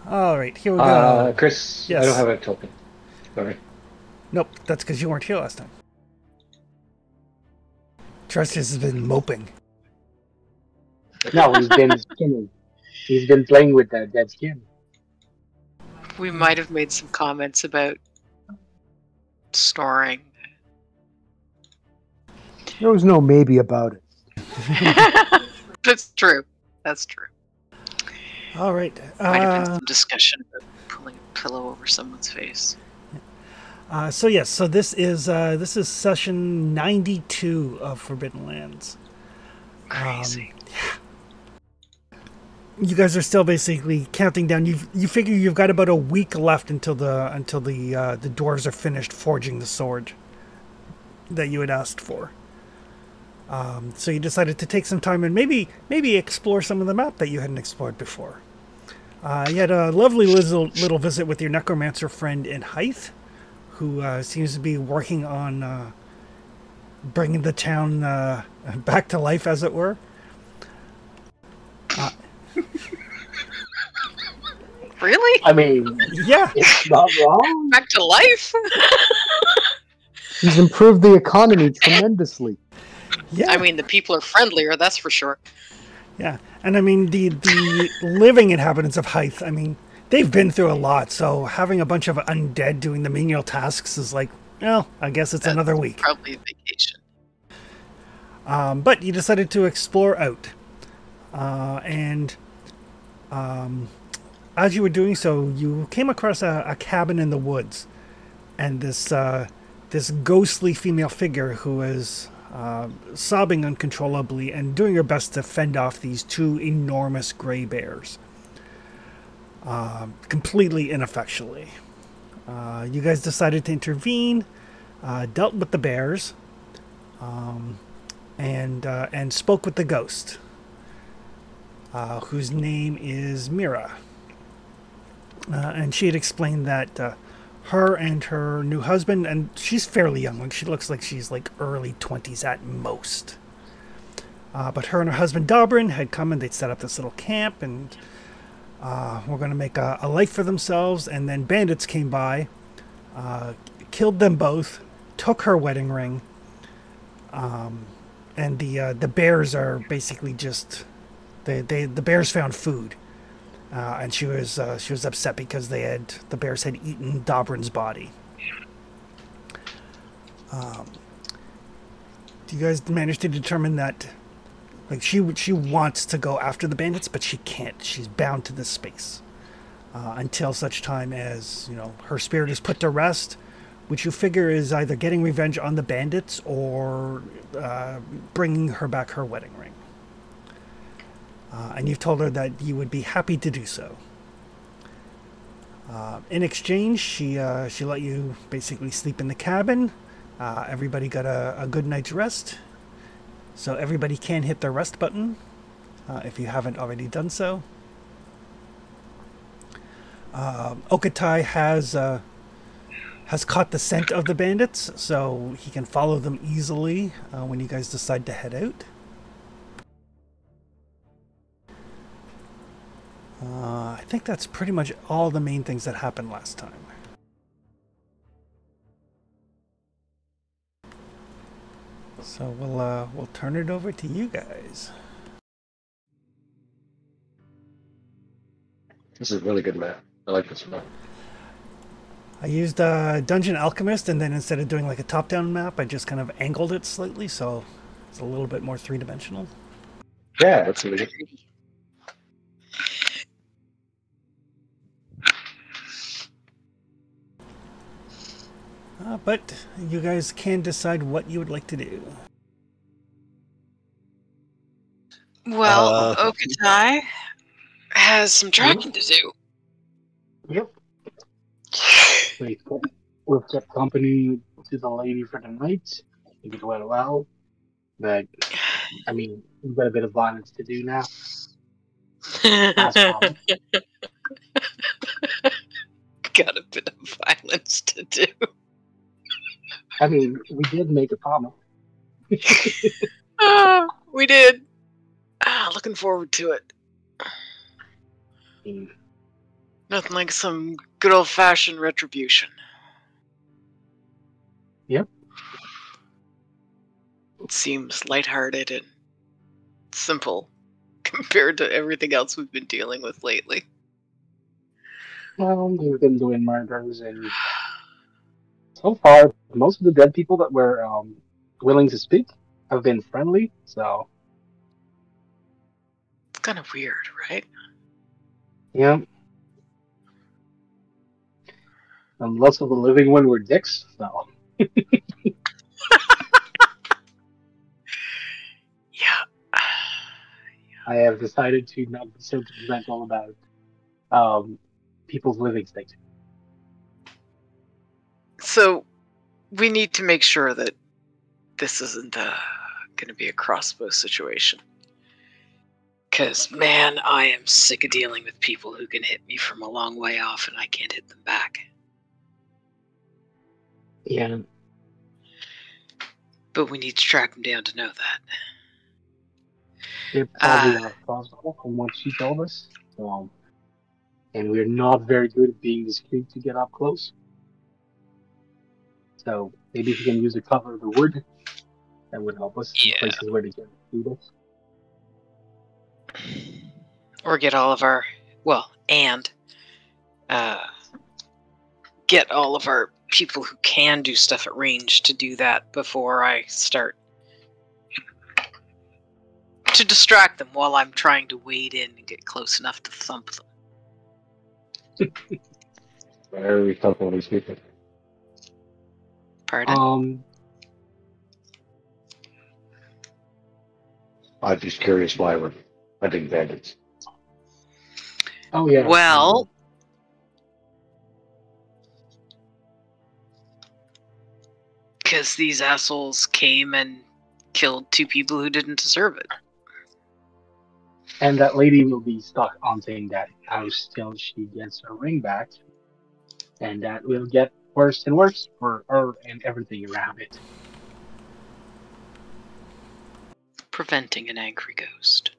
All right, here we go. Chris, I don't Yes. have a token. Sorry. Nope, that's because you weren't here last time. Trust has been moping. No, he's been skinning. He's been playing with that dead skin. We might have made some comments about storing. There was no maybe about it. That's true. That's true. All right. Might have been some discussion about pulling a pillow over someone's face. So yes, so this is session 92 of Forbidden Lands. Crazy. You guys are still basically counting down. You figure you've got about a week left until the dwarves are finished forging the sword that you had asked for. So you decided to take some time and maybe explore some of the map that you hadn't explored before. You had a lovely little visit with your necromancer friend in Hythe, who seems to be working on bringing the town back to life, as it were. Really? I mean, Yeah. it's not wrong. Back to life? He's improved the economy tremendously. Yeah. I mean, the people are friendlier, that's for sure. Yeah, and I mean the living inhabitants of Hythe, I mean, they've been through a lot, so having a bunch of undead doing the menial tasks is like, well, I guess it's another week. Probably a vacation. But you decided to explore out, and as you were doing so, you came across a cabin in the woods, and this ghostly female figure who is sobbing uncontrollably and doing her best to fend off these two enormous gray bears, completely ineffectually. You guys decided to intervene, dealt with the bears, and spoke with the ghost, whose name is Mira. And she had explained that her and her new husband, and she's fairly young, like she looks like she's like early 20s at most. But her and her husband Dobrin had come and they'd set up this little camp and were going to make a life for themselves. And then bandits came by, killed them both, took her wedding ring, and the bears are basically just the bears found food. And she was upset because the bears had eaten Dobrin's body. Do you guys manage to determine that, like, she wants to go after the bandits, but she can't. She's bound to this space until such time as her spirit is put to rest, which you figure is either getting revenge on the bandits or bringing her back her wedding ring. And you've told her that you would be happy to do so. In exchange, she let you basically sleep in the cabin. Everybody got a good night's rest. So everybody can hit the rest button if you haven't already done so. Okatai has caught the scent of the bandits, so he can follow them easily when you guys decide to head out. I think that's pretty much all the main things that happened last time. So we'll turn it over to you guys. This is a really good map. I like this map. I used Dungeon Alchemist, and then instead of doing like a top-down map, I just kind of angled it slightly, so it's a little bit more three-dimensional. Yeah, that's amazing. But you guys can decide what you would like to do. Well, Okatai has some tracking to do. Yep. We've kept company to the lady for the night. I think it went well. But, I mean, we've got a bit of violence to do now. Got a bit of violence to do. I mean, we did make a promise. We did. Looking forward to it. Nothing like some good old-fashioned retribution. Yep. It seems lighthearted and simple compared to everything else we've been dealing with lately. Well, we've been doing murders, and so far, most of the dead people that were willing to speak have been friendly. So, It's kind of weird, right? yeah. And lots of the living one were dicks. So, Yeah. I have decided to not be so judgmental about people's living state. So, we need to make sure that this isn't going to be a crossbow situation. Because, man, I am sick of dealing with people who can hit me from a long way off and I can't hit them back. Yeah. But we need to track them down to know that. They're probably our crossbow from what she told us. So, and we're not very good at being discreet to get up close. So maybe if we can use the cover of the wood, that would help us in Yeah. places where they can feed us. Or get all of our, get all of our people who can do stuff at range to do that before I start to distract them while I'm trying to wade in and get close enough to thump them. Why are we thumping these people? Pardon? I'm just curious why we're hunting bandits. Oh yeah. Well, because these assholes came and killed 2 people who didn't deserve it. And that lady will be stuck haunting that house till she gets her ring back. And that will get worse and worse for her and everything around it. Preventing an angry ghost.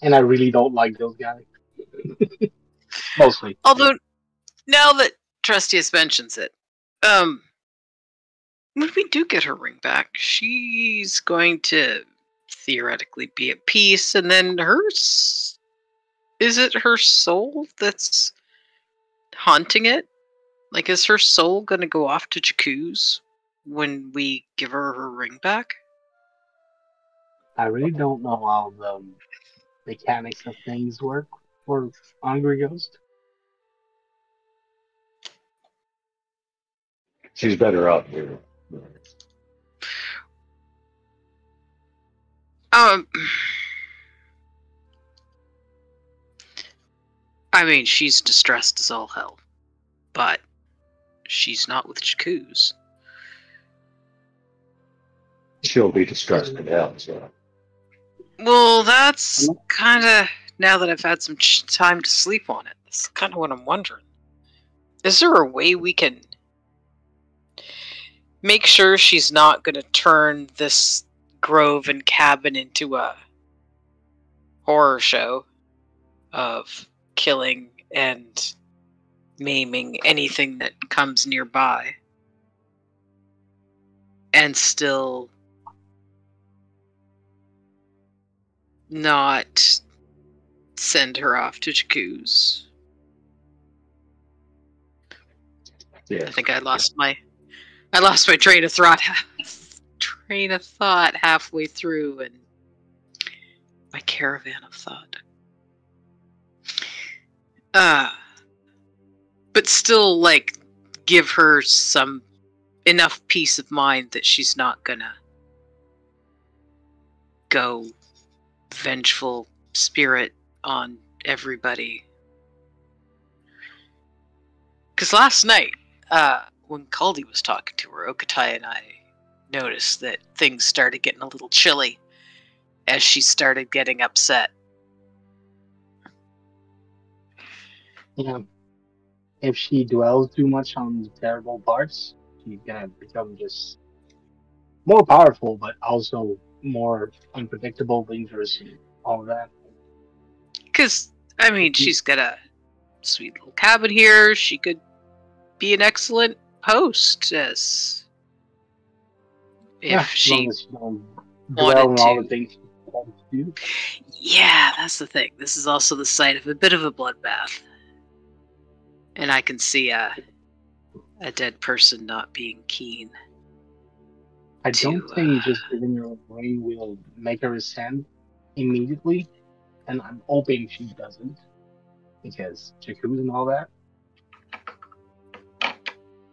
And I really don't like those guys. Mostly. Although, now that Trustius mentions it, when we do get her ring back, she's going to theoretically be at peace, and then is it her soul that's haunting it? Like, is her soul going to go off to Jakuz when we give her ring back? I really don't know how the mechanics of things work for Angry Ghost. She's better up here. I mean, she's distressed as all hell, but she's not with Jakuz. She'll be distressed in hell, so. Well, that's kind of, now that I've had some time to sleep on it, that's kind of what I'm wondering. Is there a way we can make sure she's not going to turn this grove and cabin into a horror show of killing and maiming anything that comes nearby, and still not send her off to Jakuz? Yeah. I think I lost my train of thought halfway through, and my caravan of thought. But still, like, give her some enough peace of mind that she's not gonna go vengeful spirit on everybody. Because last night, when Kaldi was talking to her, Okatai and I noticed that things started getting a little chilly as she started getting upset. Yeah. If she dwells too much on the terrible parts, she's gonna become just more powerful, but also more unpredictable, dangerous, and all of that. Because, I mean, she's got a sweet little cabin here. She could be an excellent hostess. Yeah, If as she long as you don't wanted dwell on all to. the things you want to do. Yeah, that's the thing. This is also the site of a bit of a bloodbath. And I can see a dead person not being keen. I don't to, think just giving her a ring will make her ascend immediately, and I'm hoping she doesn't, because Jakku's and all that.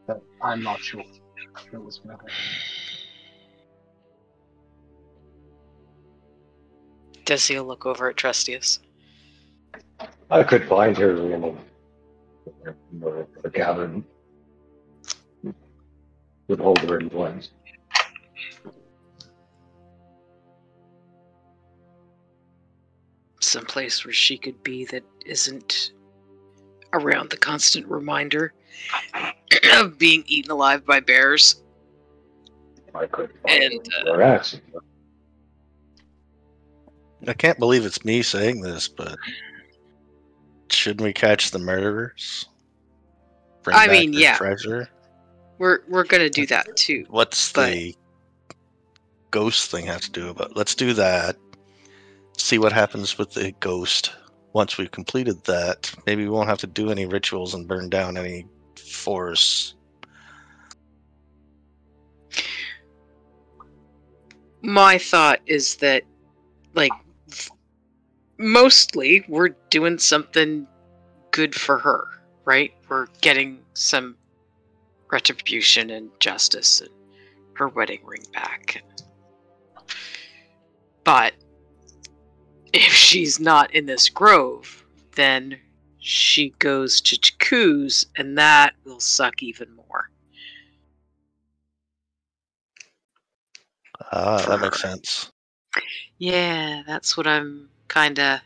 But I'm not sure what's gonna happen. Does he look over at Trustius? I could find her in the cabin. Would hold her in place. Someplace where she could be that isn't around the constant reminder of being eaten alive by bears. I could find And, her accident. I can't believe it's me saying this, but shouldn't we catch the murderers? Bring I back mean, their yeah. treasure? We're gonna do that too. What's But- the ghost thing have to do about? Let's do that. See what happens with the ghost. Once we've completed that, maybe we won't have to do any rituals and burn down any forests. My thought is that, like, mostly we're doing something good for her, right? We're getting some retribution and justice and her wedding ring back. But if she's not in this grove, then she goes to Jakku's, and that will suck even more. That makes sense. Yeah, that's what I'm kinda...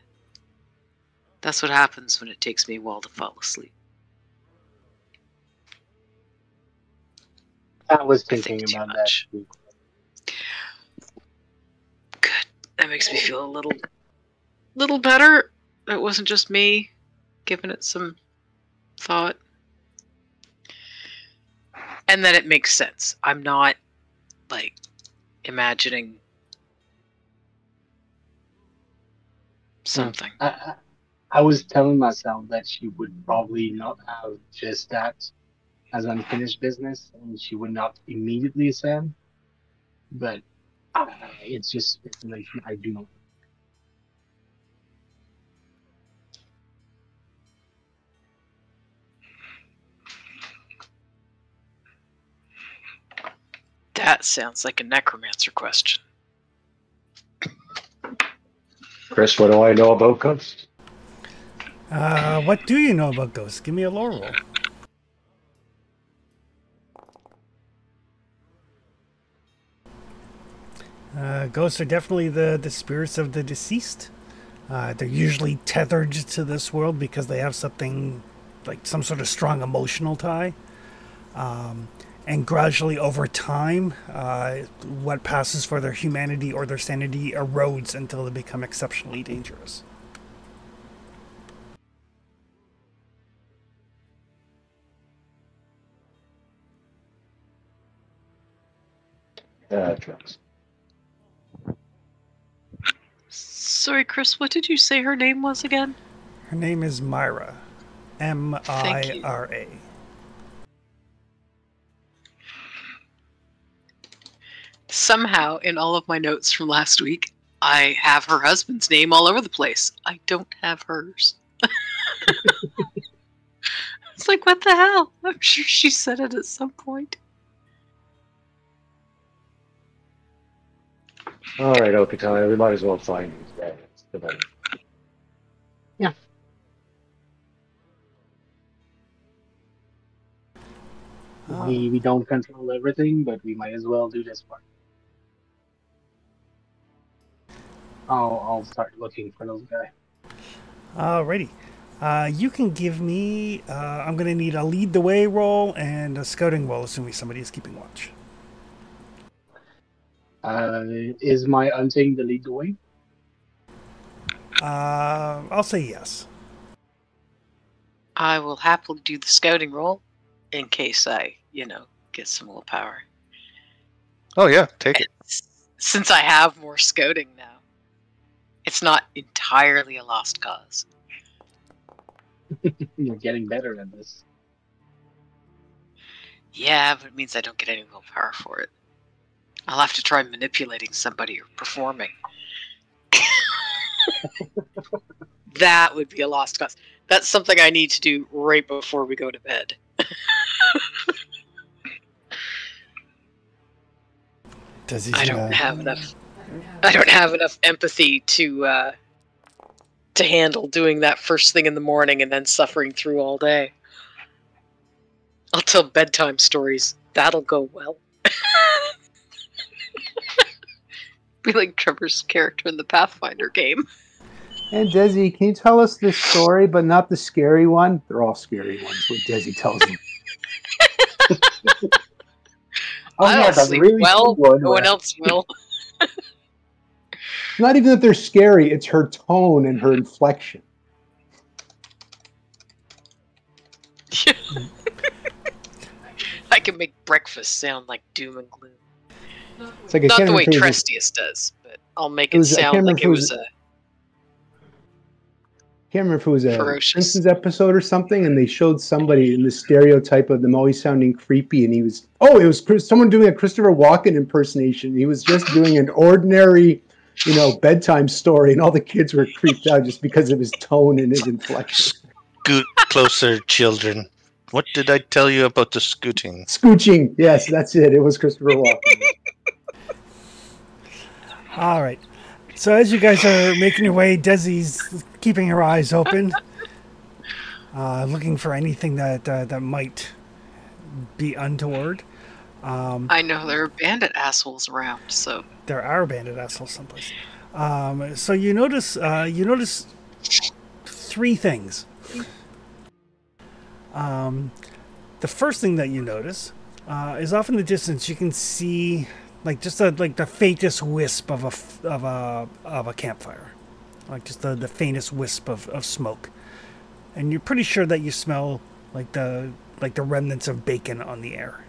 That's what happens when it takes me a while to fall asleep. I was I think thinking too about much. that too. Good. That makes me feel a little better. It wasn't just me giving it some thought. And that it makes sense. I'm not, like, imagining something. I was telling myself that she would probably not have just that as unfinished business, and she would not immediately ascend. But it's just speculation. I do not. That sounds like a necromancer question. Chris, what do I know about ghosts? What do you know about ghosts? Give me a lore roll. Ghosts are definitely the spirits of the deceased. They're usually tethered to this world because they have something like some sort of strong emotional tie. And gradually over time, what passes for their humanity or their sanity erodes until they become exceptionally dangerous. Trust. Sorry, Chris, what did you say her name was again? Her name is Myra. Thank you. Myra. Somehow, in all of my notes from last week, I have her husband's name all over the place. I don't have hers. It's like, what the hell? I'm sure she said it at some point. All right, Okatani, we might as well find these guys. We don't control everything, but we might as well do this part. I'll start looking for those guys. Alrighty. You can give me... I'm going to need a lead the way roll and a scouting roll, assuming somebody is keeping watch. Is my hunting the lead the way? I'll say yes. I will happily do the scouting roll in case I, get some more power. Oh yeah, take it. Since I have more scouting now, it's not entirely a lost cause. You're getting better at this. Yeah, but it means I don't get any willpower for it. I'll have to try manipulating somebody or performing. That would be a lost cause. That's something I need to do right before we go to bed. I don't have enough. I don't have enough empathy to handle doing that first thing in the morning and then suffering through all day. I'll tell bedtime stories. That'll go well. Be like Trevor's character in the Pathfinder game. And Desi, can you tell us this story, but not the scary one? They're all scary ones, what Desi tells me. I don't sleep well. No one else will. Not even that they're scary, it's her tone and her inflection. I can make breakfast sound like doom and gloom. It's like not the way Trestius does, but I'll make it sound like it was a... I can't remember if it was a ferocious Simpsons episode or something, and they showed somebody in the stereotype of them always sounding creepy, and he was... Oh, it was someone doing a Christopher Walken impersonation. He was just doing an ordinary, bedtime story, and all the kids were creeped out just because of his tone and his inflection. Scoot closer, children. What did I tell you about the scooting? Scooching. Yes, that's it. It was Christopher Walken. All right. So as you guys are making your way, Desi's keeping her eyes open, looking for anything that might be untoward. I know there are bandit assholes around, so there are bandit assholes someplace. So you notice three things. The first thing that you notice is off in the distance. You can see just the faintest wisp of a campfire, like just the faintest wisp of smoke, and you're pretty sure that you smell like the remnants of bacon on the air.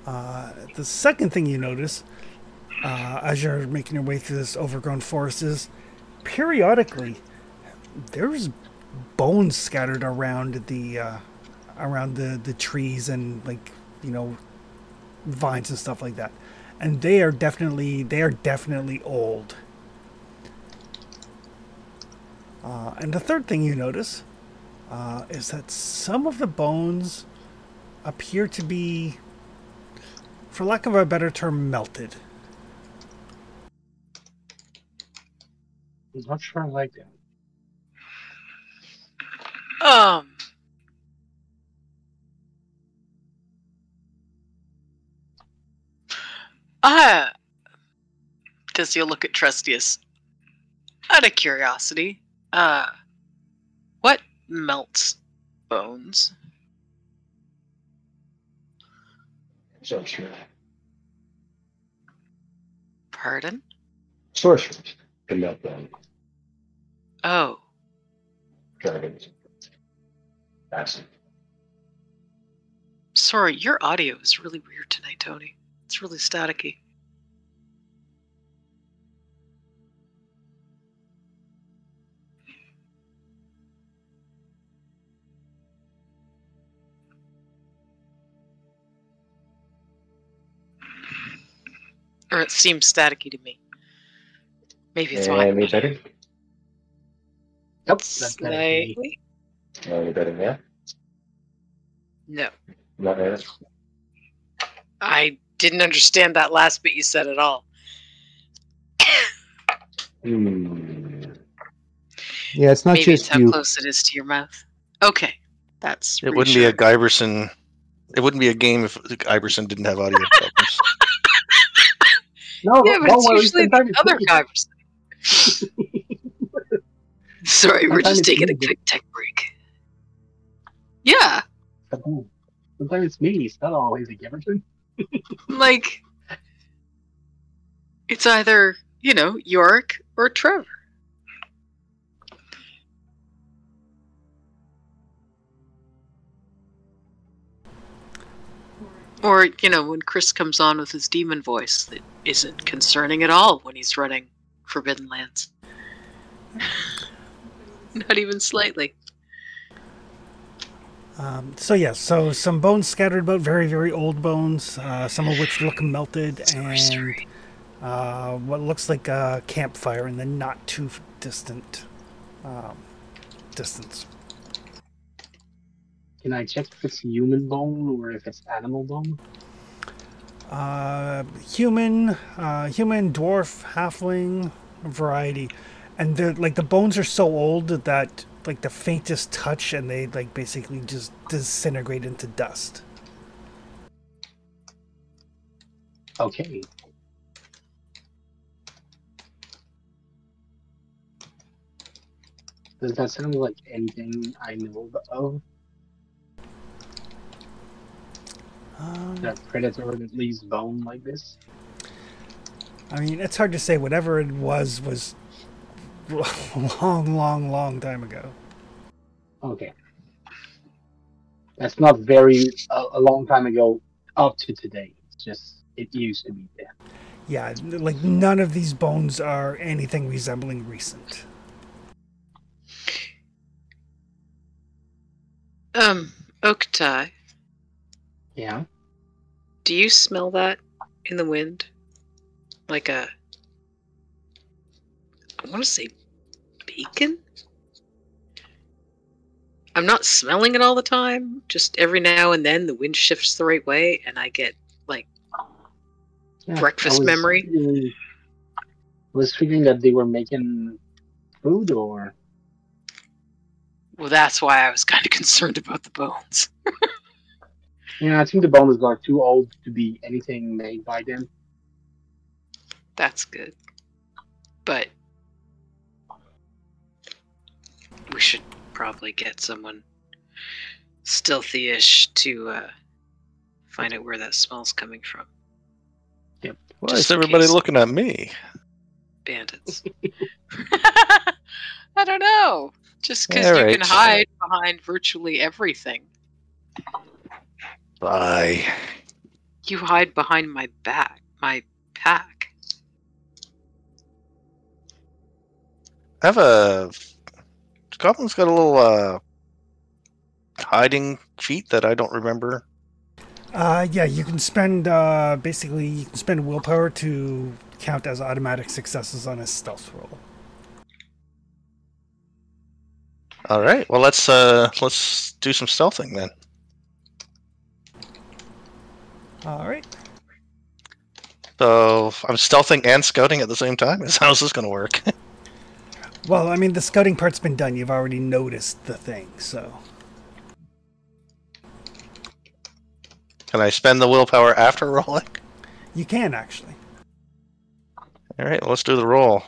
The second thing you notice as you're making your way through this overgrown forest is periodically there's bones scattered around the trees and vines and stuff like that, and they are definitely old. And the third thing you notice is that some of the bones appear to be, for lack of a better term, melted. I'm not sure I like that. Does he look at Trestius? Out of curiosity, what melts bones? Sorcery. Pardon? Sorcery can melt them. Oh. Dragons. Acid. Sorry, your audio is really weird tonight, Tony. It's really staticky. Or it seems staticky to me. Maybe it's my... Any better? Yep, that's better. Slightly. Any better now? No. Not better. I didn't understand that last bit you said at all. Yeah, it's not Maybe just it's how you. close it is to your mouth. Okay. That's It wouldn't be a Guyverson. It wouldn't be a game if Guyverson didn't have audio problems. No, yeah, but it's usually the other Guyverson. Sorry, we're just taking a quick tech break. Yeah. Sometimes it's me. It's not always a Giverton. Like, it's either Yorick or Trevor. Or, when Chris comes on with his demon voice that isn't concerning at all when he's running Forbidden Lands. Not even slightly. So some bones scattered about, very, very old bones, some of which look melted, and what looks like a campfire in the not too distant distance. Can I check if it's human bone or if it's animal bone? Human, dwarf, halfling, variety, and the bones are so old that the faintest touch and they basically just disintegrate into dust. Okay. Does that sound like anything I know of? That predator that leaves bone like this? I mean, it's hard to say. Whatever it was long time ago. Okay. That's not very a long time ago up to today. It's just, it used to be there. Yeah, none of these bones are anything resembling recent. Oktai. Yeah? Do you smell that in the wind? Like I want to say bacon? I'm not smelling it all the time. Just every now and then the wind shifts the right way and I get breakfast memory. I was figuring that they were making food or... Well, that's why I was kind of concerned about the bones. Yeah, I think the bones are too old to be anything made by them. That's good. But we should probably get someone stealthy-ish to find out where that smell's coming from. Yep. Why is everybody looking at me? Bandits. I don't know. Just because you can hide behind virtually everything. Bye. You hide behind my back, my pack. I have a... Goblin's got a little hiding feat that I don't remember. Yeah, you can spend basically you can spend willpower to count as automatic successes on a stealth roll. All right. Well, let's do some stealthing then. All right. So I'm stealthing and scouting at the same time. How's this going to work? Well, I mean, the scouting part's been done. You've already noticed the thing, so. Can I spend the willpower after rolling? You can, actually. All right. Well, let's do the roll.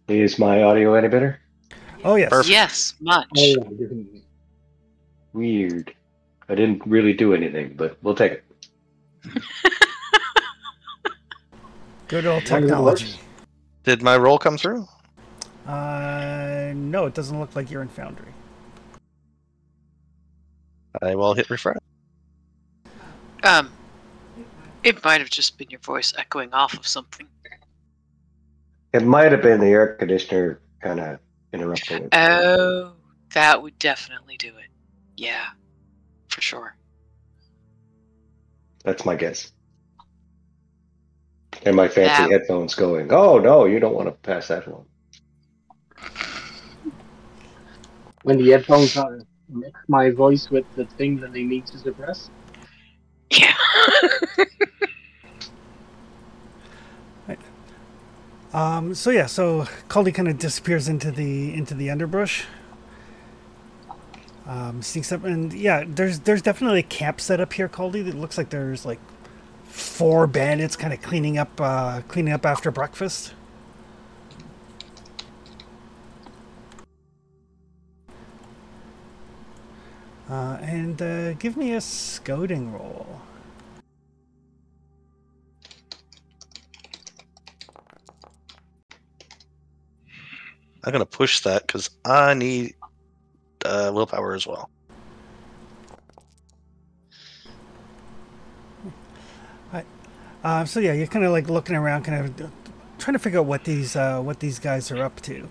Is my audio any better? Oh, yes. Perfect. Yes, much. Oh, definitely. Weird. I didn't really do anything, but we'll take it. Good old technology. Did my roll come through? No, it doesn't look like you're in Foundry. I will hit refresh. It might have just been your voice echoing off of something. It might have been the air conditioner kind of interrupting it. Oh, that would definitely do it. Yeah, for sure. That's my guess. And my fancy headphones going, oh no, you don't want to pass that one. When the headphones mix my voice with the thing that they need to suppress. Yeah. So Caldy kind of disappears into the underbrush. Sneaks up, and yeah, there's definitely a camp set up here, Caldy. That looks like there's 4 bandits kind of cleaning up after breakfast. And give me a scouting roll. I'm gonna push that because I need willpower as well. So yeah, you're kind of like looking around, kind of trying to figure out what these guys are up to.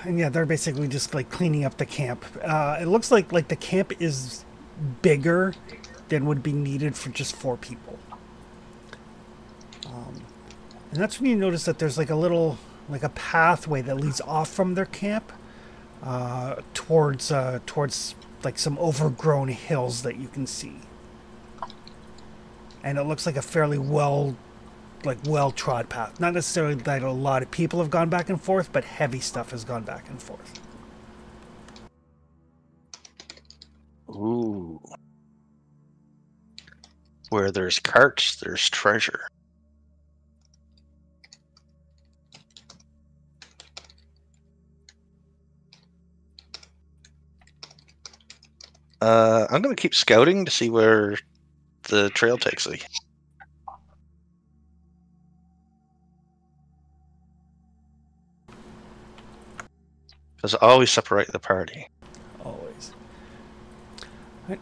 And yeah, they're basically just like cleaning up the camp. It looks like the camp is bigger than would be needed for just 4 people. And that's when you notice that there's like a little, like a pathway that leads off from their camp towards like some overgrown hills that you can see. And it looks like a fairly well-trod path. Not necessarily that a lot of people have gone back and forth, but heavy stuff has gone back and forth. Ooh. Where there's carts, there's treasure. I'm going to keep scouting to see where the trail takes me. Because I always separate the party. Always. Right.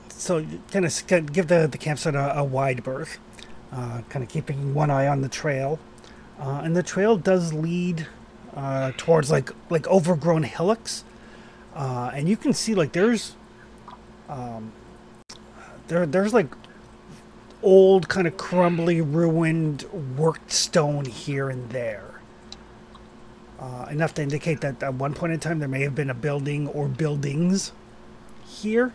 So you kind of give the campsite a wide berth, kind of keeping one eye on the trail. And the trail does lead towards like overgrown hillocks. And you can see like there's like old kind of crumbly ruined worked stone here and there. Enough to indicate that at one point in time there may have been a building or buildings here.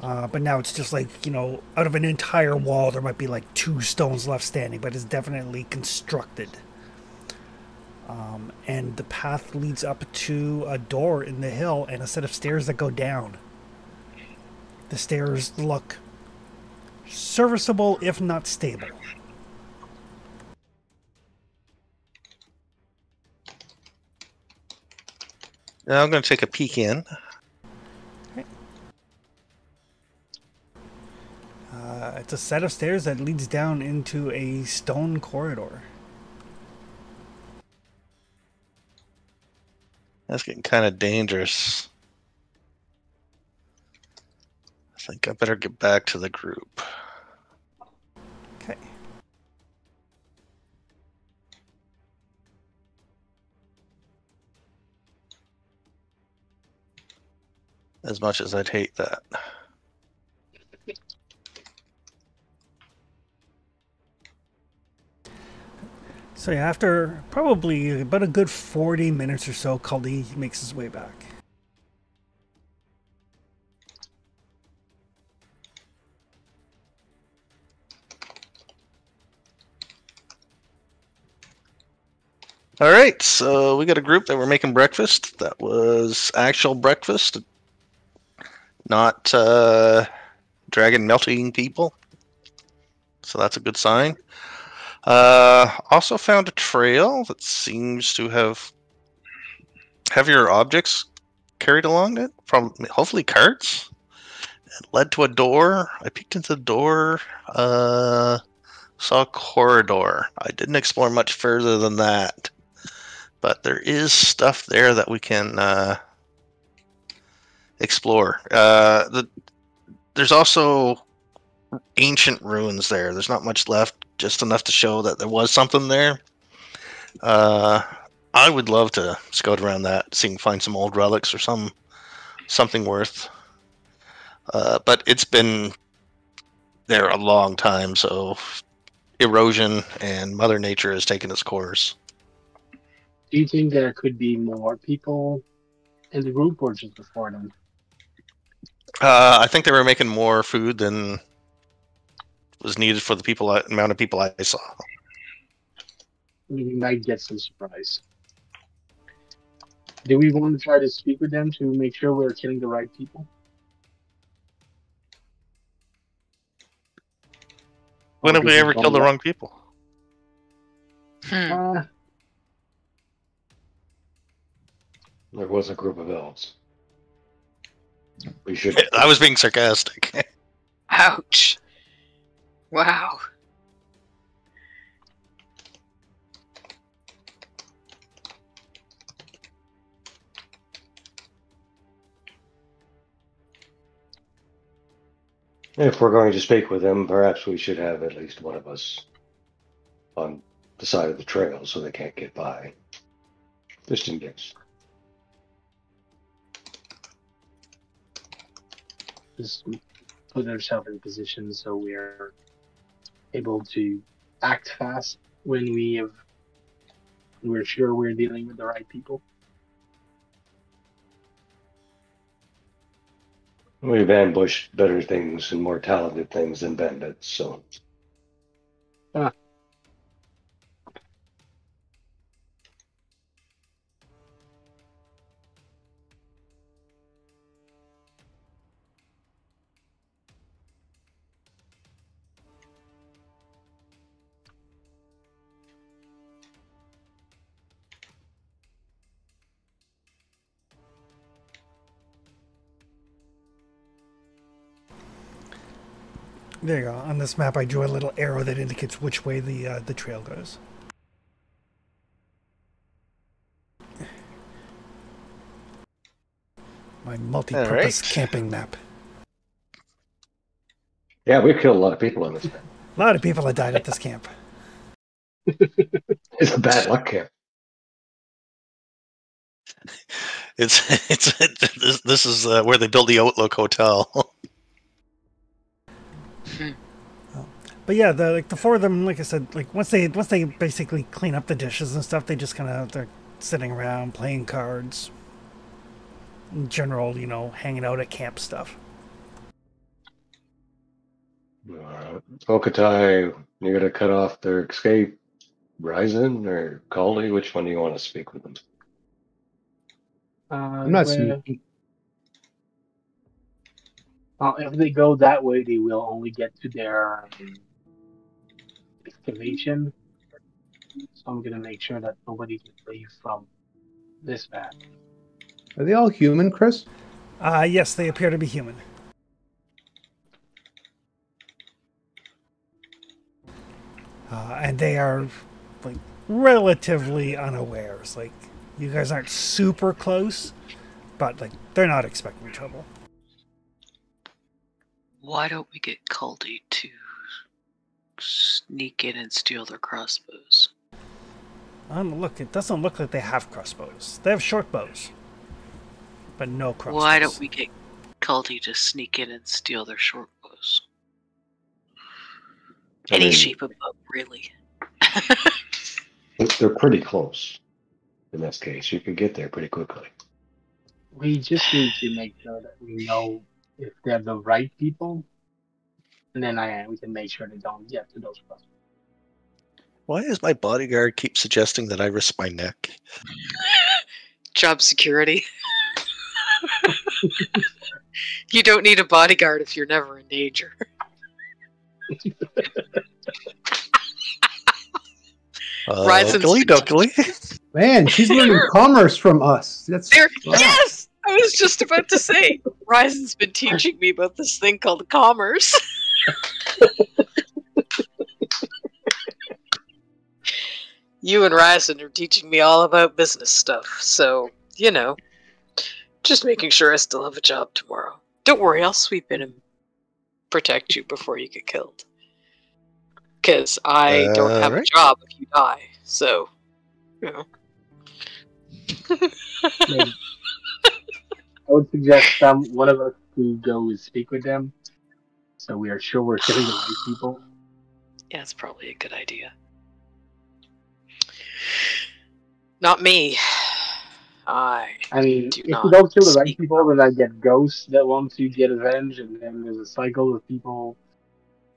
But now it's just like, you know, out of an entire wall there might be like 2 stones left standing, but it's definitely constructed. And the path leads up to a door in the hill and a set of stairs that go down. The stairs look serviceable, if not stable. Now I'm going to take a peek in. Okay. It's a set of stairs that leads down into a stone corridor. That's getting kind of dangerous. I think I better get back to the group. Okay. As much as I'd hate that. So yeah, after probably about a good 40 minutes or so, Cully makes his way back. All right, so we got a group that were making breakfast. That was actual breakfast, not dragon melting people. So that's a good sign. Also found a trail that seems to have heavier objects carried along it from hopefully carts. It led to a door. I peeked into the door, saw a corridor. I didn't explore much further than that, but there is stuff there that we can explore. There's also ancient ruins there. There's not much left, just enough to show that there was something there. I would love to scout around that, see if we can find some old relics or something worth. But it's been there a long time, so erosion and Mother Nature has taken its course. Do you think there could be more people in the group or just before them? I think they were making more food than was needed for the amount of people I saw. We might get some surprise. Do we want to try to speak with them to make sure we're killing the right people? When have we ever killed the wrong people? There was a group of elves. We should. I was being sarcastic. Ouch. Wow. If we're going to speak with them, perhaps we should have at least one of us on the side of the trail so they can't get by. Just in case. Just put ourselves in position so we're able to act fast when we're sure we're dealing with the right people. We've ambushed better things and more talented things than bandits, so. There you go. On this map, I drew a little arrow that indicates which way the trail goes. My multi-purpose camping map. Yeah, we've killed a lot of people on this map. A lot of people have died at this camp. It's a bad luck camp. This is where they build the Outlook Hotel. But yeah, the four of them, like I said, like once they basically clean up the dishes and stuff, they just they're sitting around playing cards. In general, you know, hanging out at camp stuff. Okatai, you gotta cut off their escape. Ryzen or Caldy, which one do you want to speak with them? I'm not sneaky. If they go that way, they will only get to their excavation. So I'm gonna make sure that nobody can leave from this path. Are they all human, Chris? Yes, they appear to be human. And they are like relatively unawares. Like you guys aren't super close, but like they're not expecting trouble. Why don't we get Caldy to sneak in and steal their crossbows? Look, it doesn't look like they have crossbows. They have short bows, but no crossbows. Why don't we get Caldy to sneak in and steal their short bows? Any shape of bow, really. They're pretty close. In this case, you could get there pretty quickly. We just need to make sure that we know if they're the right people, and then we can make sure they don't get to those crossbows. Why does my bodyguard keep suggesting that I risk my neck? Job security. You don't need a bodyguard if you're never in danger. Man, she's learning commerce from us. That's yes, I was just about to say. Ryzen's been teaching me about this thing called commerce. You and Ryzen are teaching me all about business stuff, so, you know, just making sure I still have a job tomorrow. Don't worry, I'll sweep in and protect you before you get killed. Because I don't have a job if you die, so, you know. I would suggest one of us to go and speak with them, so we are sure we're killing the right people. Yeah, it's probably a good idea. Not me. I mean, if we don't kill the right people, then I get ghosts that want to get revenge, and then there's a cycle of people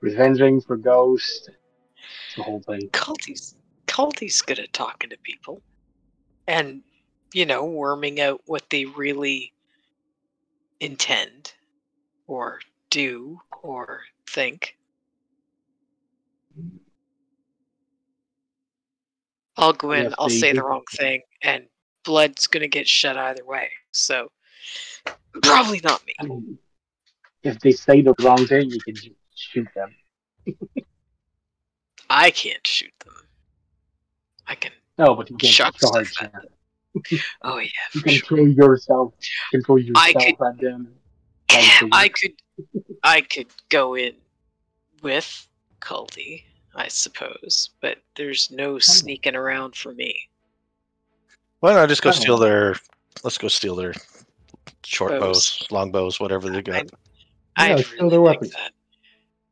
revenging for ghosts. It's the whole thing. Caldy's good at talking to people. And, you know, worming out what they really intend, or do, or think. I'll go in, I'll say the wrong thing, and blood's gonna get shed either way. So, probably not me. I mean, if they say the wrong thing, you can just shoot them. I can't shoot them. I can. No, but you can charge them. Oh yeah. You control yourself. Control yourself at them. I could I could go in with Culdy, I suppose, but there's no sneaking around for me. Why not just go Kinda steal like- their? Let's go steal their short bows, long bows, whatever they got. Yeah, I'd steal really their like weapons. that.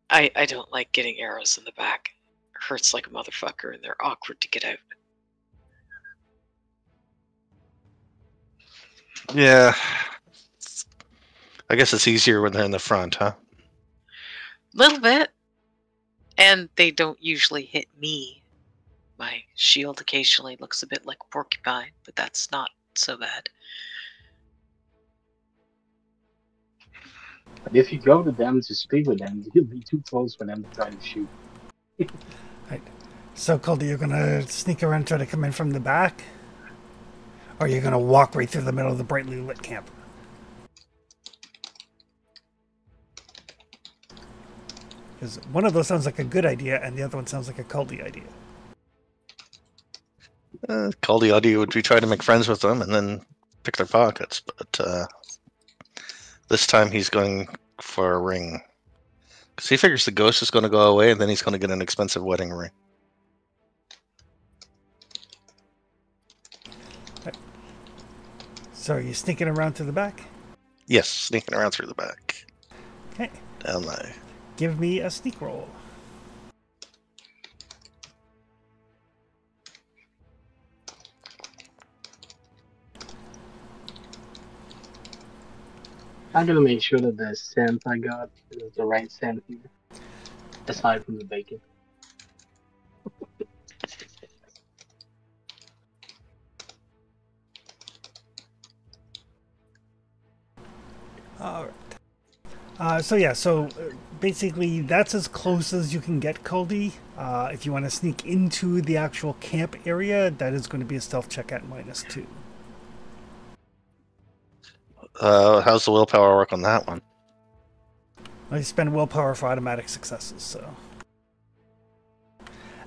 I don't like getting arrows in the back. It hurts like a motherfucker, and they're awkward to get out. Yeah. I guess it's easier when they're in the front, huh? Little bit. And they don't usually hit me. My shield occasionally looks a bit like a porcupine, but that's not so bad. But if you go to them to speak with them, you'll be too close for them to try to shoot. So, Calder, you're gonna sneak around and try to come in from the back? Or you're gonna walk right through the middle of the brightly lit camp? Because one of those sounds like a good idea, and the other one sounds like a culty idea. Call the audio would be try to make friends with them and then pick their pockets, but this time he's going for a ring. Because he figures the ghost is going to go away and then he's going to get an expensive wedding ring. So are you sneaking around to the back? Yes, sneaking around through the back. Okay. Down there. Give me a sneak roll. I'm gonna make sure that the scent I got is the right scent here. Aside from the bacon. All right. So basically that's as close as you can get, Culdy. If you want to sneak into the actual camp area, that is going to be a stealth check at -2. How's the willpower work on that one? I spend willpower for automatic successes, so.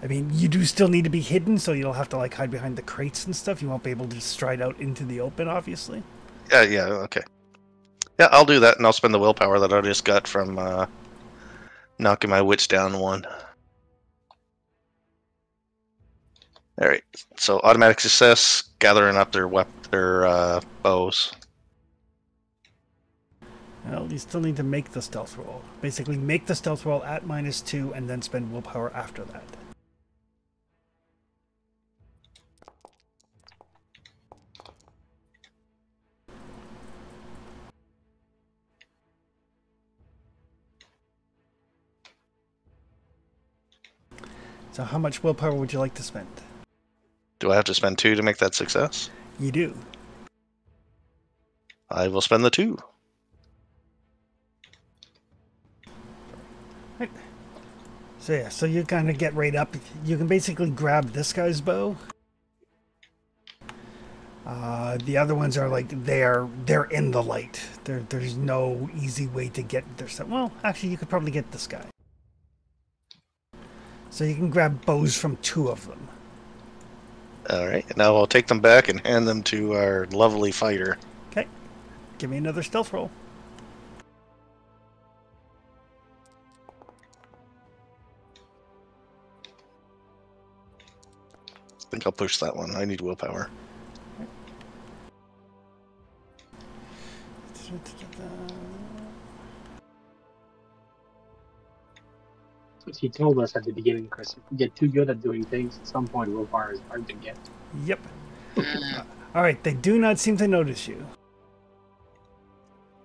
I mean, you do still need to be hidden, so you'll have to like hide behind the crates and stuff. You won't be able to stride out into the open, obviously. Yeah, okay. Yeah, I'll do that, and I'll spend the willpower that I just got from knocking my wits down 1. All right, so automatic success, gathering up their bows. Well, you still need to make the stealth roll. Basically, make the stealth roll at -2 and then spend willpower after that. So how much willpower would you like to spend? Do I have to spend 2 to make that success? You do. I will spend the 2. Right. So yeah, so you kind of get right up. You can basically grab this guy's bow. The other ones are like they're in the light. There's no easy way to get there. Well, actually, you could probably get this guy. So you can grab bows from 2 of them. All right, now I'll take them back and hand them to our lovely fighter. Okay, give me another stealth roll. I think I'll push that one. I need willpower. As he told us at the beginning, Chris, if we get too good at doing things, at some point willpower is hard to get. Yep. All right, they do not seem to notice you.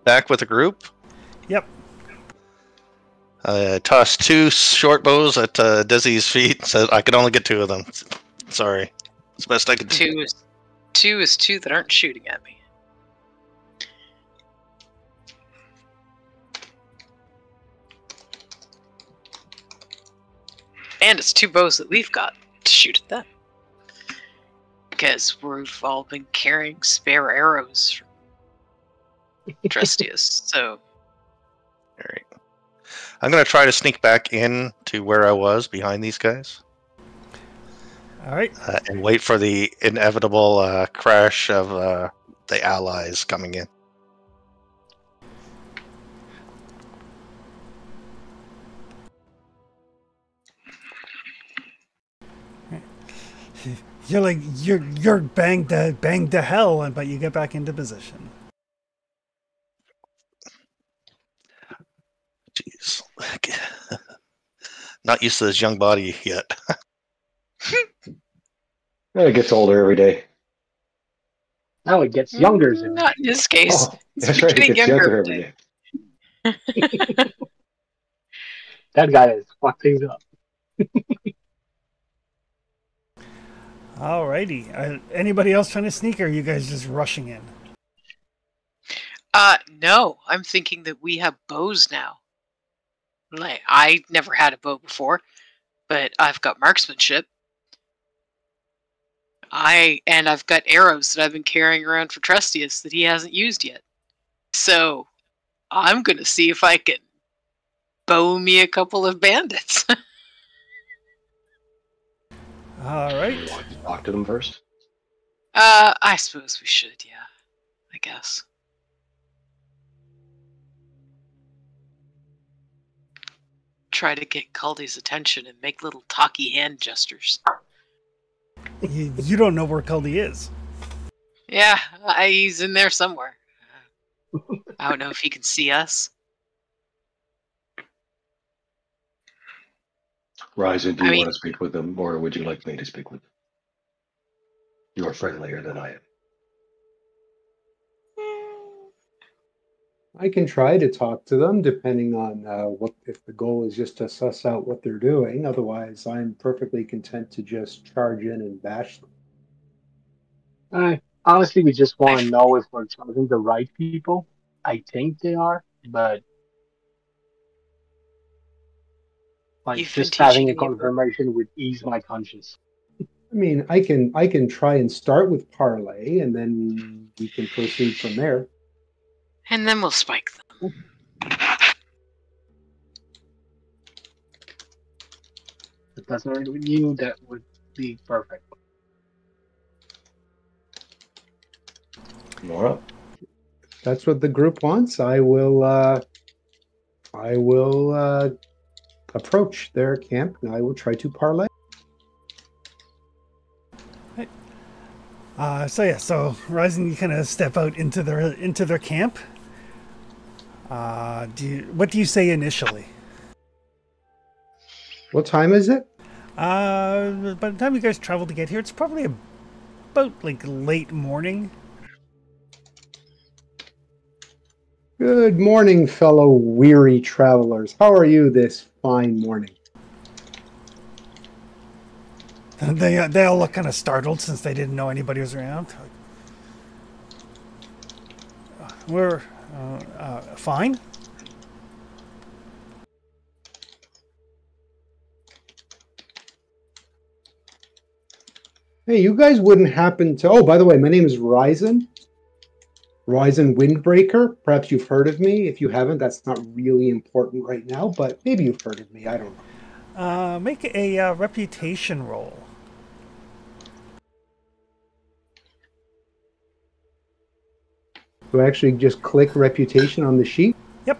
Back with the group. Yep. Tossed 2 short bows at Desi's feet. Said I could only get 2 of them. Sorry, it's the best I could do. Two is 2 that aren't shooting at me. And it's 2 bows that we've got to shoot at them. Because we've all been carrying spare arrows from Trustius, so. All right. I'm gonna try to sneak back in to where I was behind these guys. All right. And wait for the inevitable crash of the allies coming in. You're like you're banged to hell, but you get back into position. Jeez. Not used to this young body yet. It gets older every day. Now it gets younger. Not in this case. Oh, It's that's right. It getting gets younger younger every every day. That guy has fucked things up. Alrighty. Anybody else trying to sneak, or are you guys just rushing in? No, I'm thinking that we have bows now. Like, I never had a bow before, but I've got marksmanship. I've got arrows that I've been carrying around for Trustius that he hasn't used yet. So I'm gonna see if I can bow me a couple of bandits. All right. You want to talk to them first? I suppose we should, yeah. I guess. Try to get Caldy's attention and make little talky hand gestures. You don't know where Caldy is. Yeah, he's in there somewhere. I don't know if he can see us. Ryzen, do you want to speak with them, or would you like me to speak with them? You're friendlier than I am. I can try to talk to them, depending on what if the goal is just to suss out what they're doing. Otherwise, I'm perfectly content to just charge in and bash them. Honestly, we just want to know if we're choosing the right people. I think they are, but like You've been just having teaching a me about- confirmation would ease my conscience. I mean, I can try and start with parlay, and then we can proceed from there. And then we'll spike them. If that's not with you, that would be perfect. Nora? If that's what the group wants, I will approach their camp, and I will try to parlay. So Ryzen, you kind of step out into their camp. What do you say initially? What time is it? By the time you guys travel to get here, it's probably about like late morning. Good morning, fellow weary travelers. How are you this fine morning? They all look kind of startled since they didn't know anybody was around. We're fine. Hey, you guys wouldn't happen to... Oh, by the way, my name is Ryzen. Ryzen Windbreaker. Perhaps you've heard of me. If you haven't, that's not really important right now, but maybe you've heard of me. I don't know. Make a reputation roll. Do I actually just click reputation on the sheet? Yep.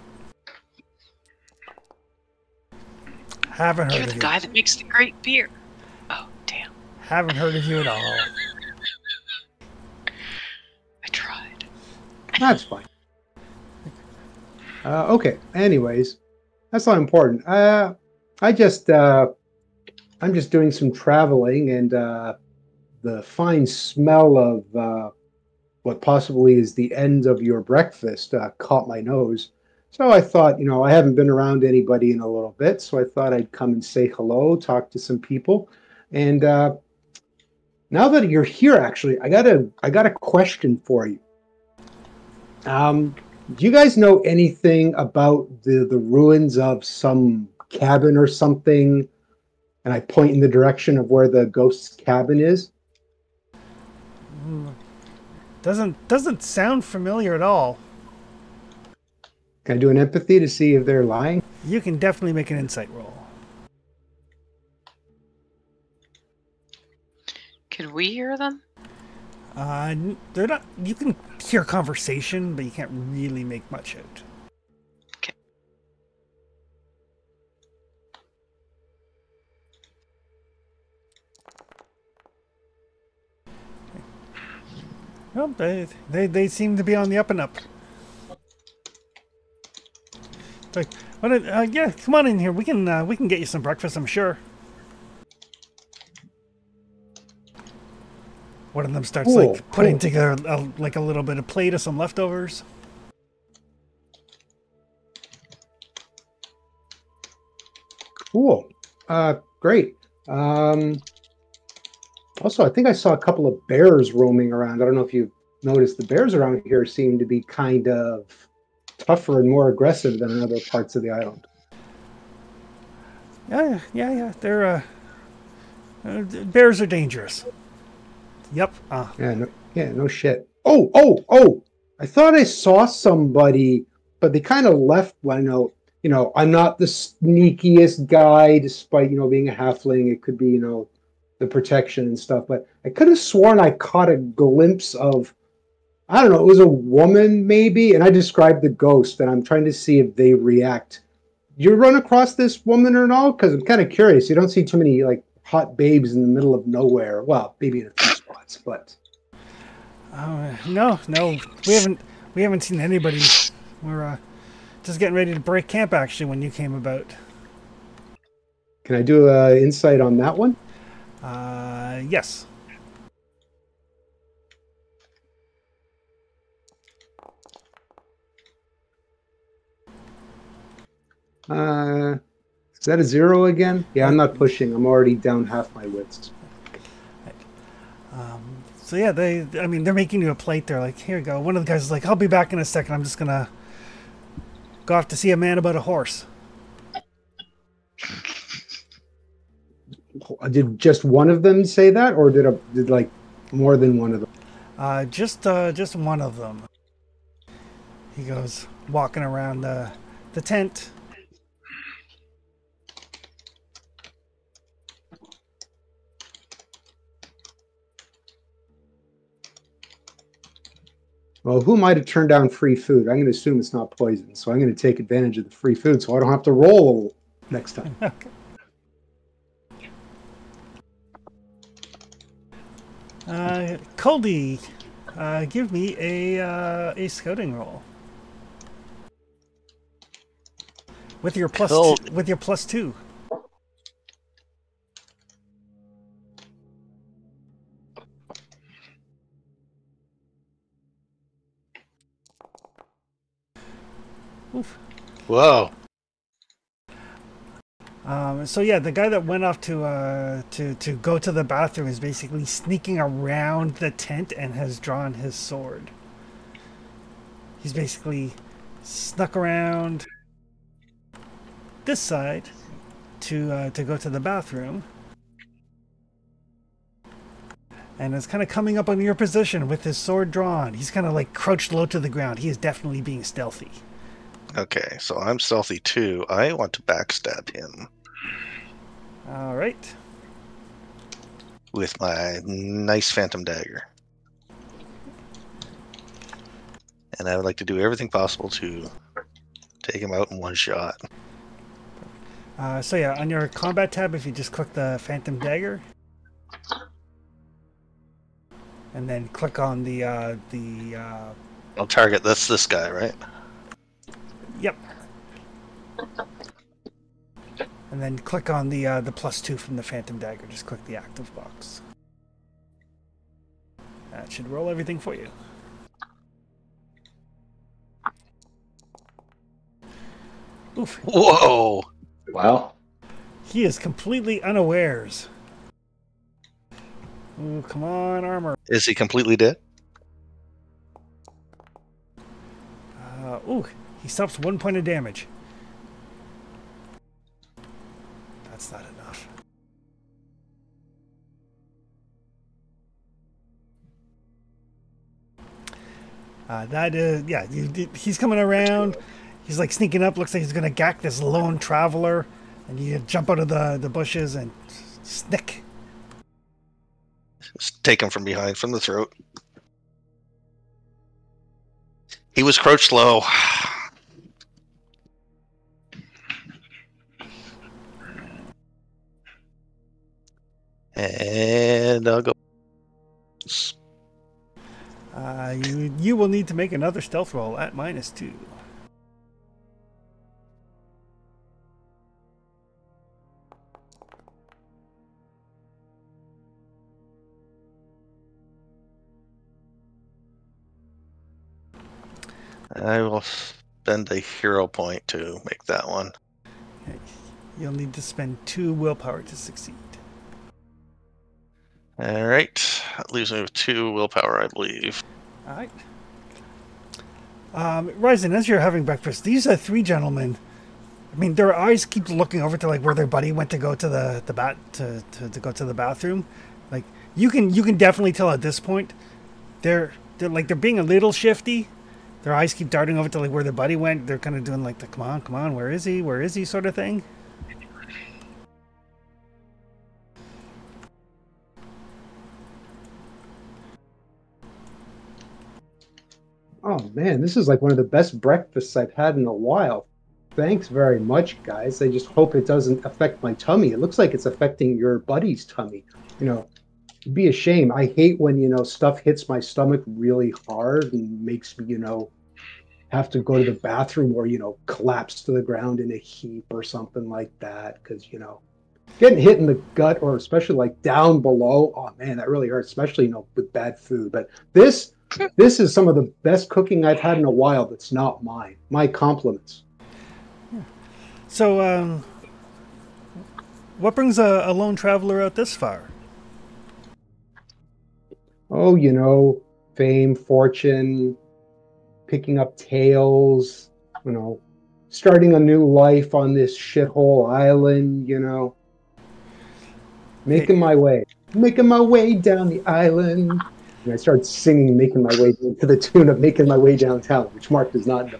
Haven't heard You're of the you. guy that makes the great beer. Oh, damn. Haven't heard of you at all. I tried. That's fine. Okay. Anyways, that's not important. I'm just doing some traveling, and the fine smell of what possibly is the end of your breakfast caught my nose. So I thought, I haven't been around anybody in a little bit, so I thought I'd come and say hello, talk to some people. And now that you're here, actually, I got a question for you. Do you guys know anything about the ruins of some cabin or something? And I point in the direction of where the ghost's cabin is. Doesn't sound familiar at all. Can I do an empathy to see if they're lying? You can definitely make an insight roll. Can we hear them? They're not. You can hear conversation, but you can't really make much out. Okay. Well, they seem to be on the up and up. Like, yeah, come on in here. We can get you some breakfast, I'm sure. One of them starts like putting together like a little bit of plate of some leftovers. Cool. Great. Also, I think I saw a couple of bears roaming around. I don't know if you noticed. The bears around here seem to be kind of tougher and more aggressive than in other parts of the island. Yeah. They're bears are dangerous. Yep. No shit. Oh! I thought I saw somebody, but they kind of left. I know, I'm not the sneakiest guy, despite being a halfling. It could be the protection and stuff, but I could have sworn I caught a glimpse of, I don't know, it was a woman maybe, and I described the ghost, and I'm trying to see if they react. You run across this woman or no? Because I'm kind of curious. You don't see too many like hot babes in the middle of nowhere. Well, maybe in a few spots, but no, we haven't seen anybody. We're just getting ready to break camp actually when you came about. Can I do an insight on that one? Yes. Is that a 0 again? Yeah, I'm not pushing. I'm already down half my wits. So yeah, they're making you a plate. They're like, here you go. One of the guys is like, I'll be back in a second. I'm just gonna go off to see a man about a horse. Did just one of them say that, or did like more than one of them? Just one of them. He goes walking around the tent. Well, who am I to turn down free food? I'm going to assume it's not poison, so I'm going to take advantage of the free food so I don't have to roll next time. Okay. Coldy, give me a scouting roll with your plus two. Oof. Whoa. So yeah, the guy that went off to go to the bathroom is basically sneaking around the tent and has drawn his sword. He's basically snuck around this side to go to the bathroom, and is kind of coming up on your position with his sword drawn. He's kind of like crouched low to the ground. He is definitely being stealthy. Okay, so I'm stealthy too. I want to backstab him. All right. With my nice phantom dagger. And I would like to do everything possible to take him out in one shot. So yeah, on your combat tab, if you just click the phantom dagger, and then click on the I'll target. That's this guy, right? Yep. And then click on the +2 from the phantom dagger. Just click the active box. That should roll everything for you. Oof. Whoa! Wow. He is completely unawares. Ooh, come on, armor. Is he completely dead? Ooh, he stops 1 point of damage. That's not enough. Yeah, he's coming around. He's like sneaking up. Looks like he's gonna gack this lone traveler, and you jump out of the bushes and snick. Just take him from behind, from the throat. He was crouched low. And I'll go. you will need to make another stealth roll at -2. I will spend a hero point to make that one. Okay. You'll need to spend 2 willpower to succeed. All right. That leaves me with 2 willpower, I believe. All right. Ryzen, as you're having breakfast, these are 3 gentlemen. I mean, their eyes keep looking over to like where their buddy went to go to the go to the bathroom. Like you can definitely tell at this point, they're being a little shifty. Their eyes keep darting over to like where their buddy went. They're kind of doing like the come on, where is he sort of thing. Oh man, this is like one of the best breakfasts I've had in a while. Thanks very much, guys. I just hope it doesn't affect my tummy. It looks like it's affecting your buddy's tummy. You know, it'd be a shame. I hate when, stuff hits my stomach really hard and makes me, have to go to the bathroom or, collapse to the ground in a heap or something like that. Because, getting hit in the gut or especially like down below, oh man, that really hurts, especially, with bad food. But this is some of the best cooking I've had in a while that's not mine. My compliments. So, what brings a lone traveler out this far? Oh, fame, fortune, picking up tales, starting a new life on this shithole island, making my way down the island. And I started singing Making My Way to the tune of Making My Way Downtown, which Mark does not know.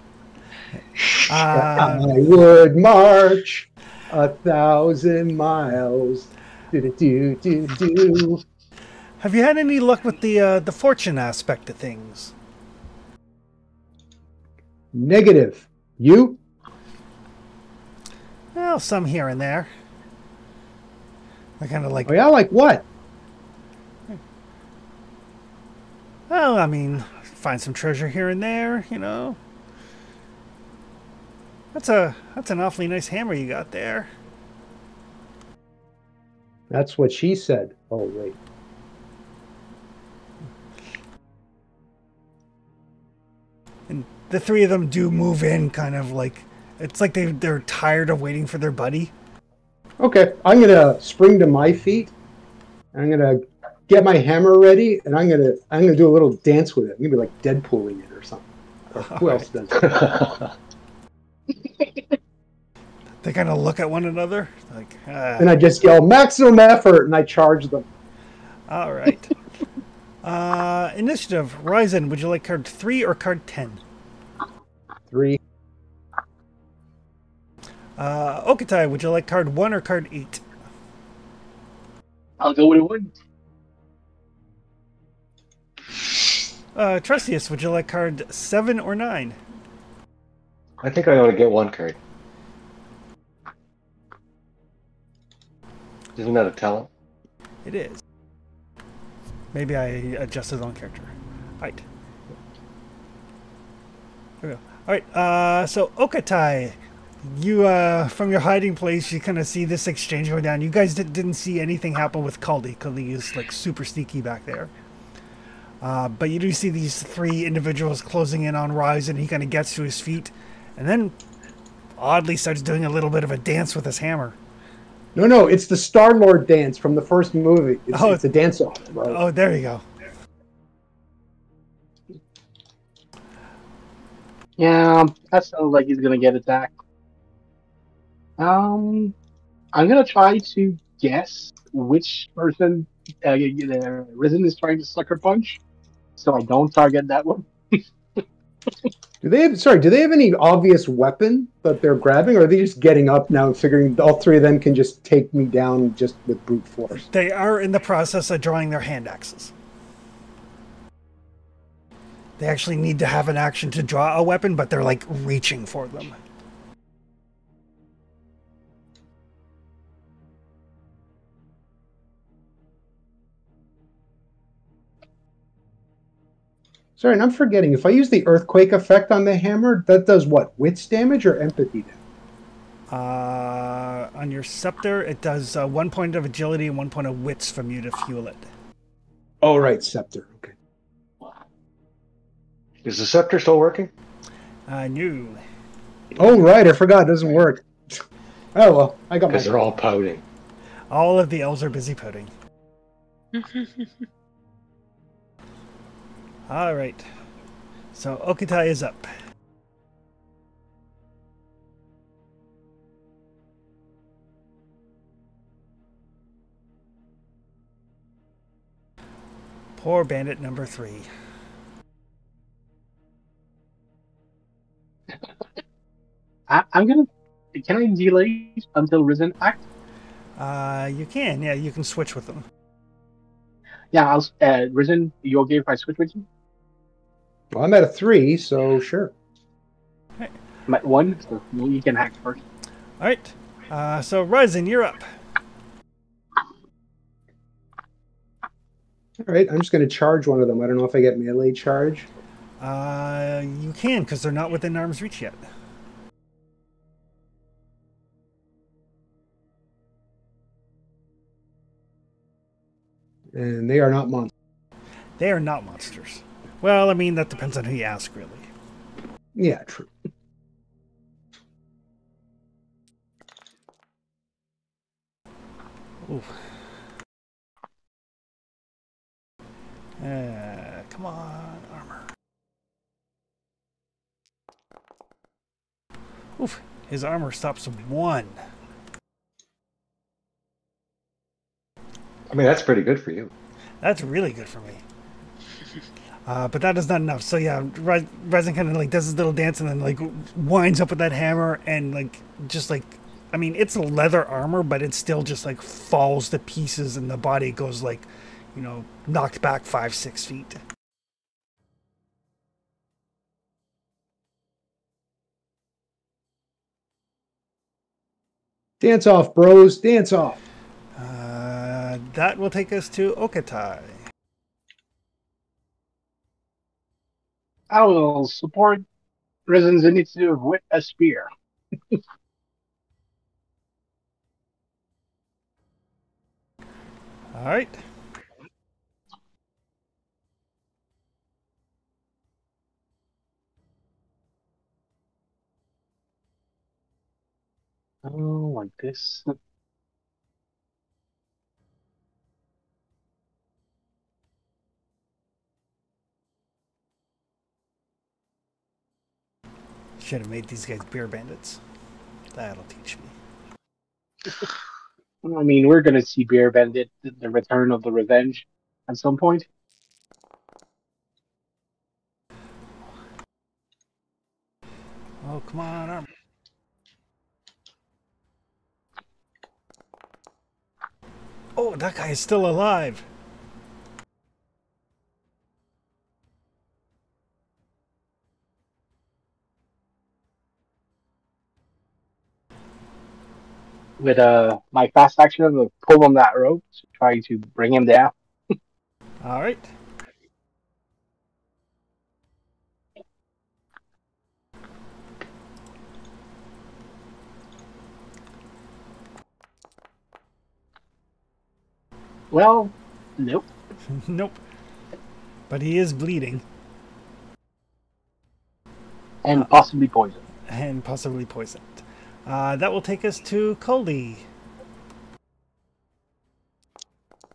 I would march 1,000 miles. Do. Have you had any luck with the fortune aspect of things? Negative. You? Well, some here and there. I kind of like. Oh yeah, like what? Well, I mean, find some treasure here and there, That's an awfully nice hammer you got there. That's what she said. Oh wait. And the 3 of them do move in, kind of like it's like they're tired of waiting for their buddy. Okay, I'm gonna spring to my feet. I'm gonna get my hammer ready, and I'm gonna do a little dance with it. I'm gonna be like Deadpooling it or something. Or who else does that? They kind of look at one another, like. And I just yell maximum effort, and I charge them. All right. Initiative. Ryzen, would you like card 3 or card 10? 3. Okatai, would you like card 1 or card 8? I'll go with 1. Trustius, would you like card 7 or 9? I think I ought to get 1 card. Isn't that a talent? It is. Maybe I adjusted on character. Alright. There we go. Alright, so Okatai, you, from your hiding place, you kind of see this exchange going down. You guys didn't see anything happen with Kaldi. Kaldi is, like, super sneaky back there. But you do see these 3 individuals closing in on Ryzen, and he kind of gets to his feet, and then oddly starts doing a little bit of a dance with his hammer. No, it's the Star-Lord dance from the first movie. It's a dance-off, right? Oh, there you go. Yeah, that sounds like he's gonna get attacked. I'm gonna try to guess which person Risen is trying to sucker punch, so I don't target that one. Do they have any obvious weapon that they're grabbing, or are they just getting up now and figuring all 3 of them can just take me down just with brute force? They are in the process of drawing their hand axes. They actually need to have an action to draw a weapon, but they're like reaching for them. Sorry, and I'm forgetting. If I use the earthquake effect on the hammer, that does what? Wits damage or empathy damage? On your scepter, it does 1 point of agility and 1 point of wits from you to fuel it. Oh, right, scepter. Okay. Is the scepter still working? No. Oh, right. I forgot. It doesn't work. Oh, well. I got my... Because they're all pouting. All of the elves are busy pouting. All right. So Okutai is up. Poor bandit number 3. I'm gonna. Can I delay until Risen act? You can. Yeah, you can switch with them. Yeah, I'll. Risen, you okay if I switch with you? Well, I'm at a 3, so sure. I'm at 1, so you can act first. All right. So Ryzen, you're up. All right, I'm just going to charge one of them. I don't know if I get melee charge. You can, because they're not within arm's reach yet. And they are not monsters. They are not monsters. Well, I mean, that depends on who you ask, really. Yeah, true. Ooh. Come on, armor. Oof, his armor stops 1. I mean, that's pretty good for you. That's really good for me. But that is not enough. So yeah, Ryzen kind of like does his little dance and then like winds up with that hammer and like just like, I mean, it's a leather armor, but it still just like falls to pieces and the body goes like, you know, knocked back 5-6 feet. Dance off, bros. Dance off. That will take us to Okutai. I will support Risen's initiative with a spear. All right. Oh, like this. Should have made these guys beer bandits. That'll teach me. I mean, we're gonna see Bear Bandit, the return of the revenge, at some point. Oh, come on, armor. Oh, that guy is still alive. With my fast action to pull on that rope to try to bring him down. All right. Well, nope. Nope. But he is bleeding. And possibly poisoned. And possibly poisoned. That will take us to Kuldi.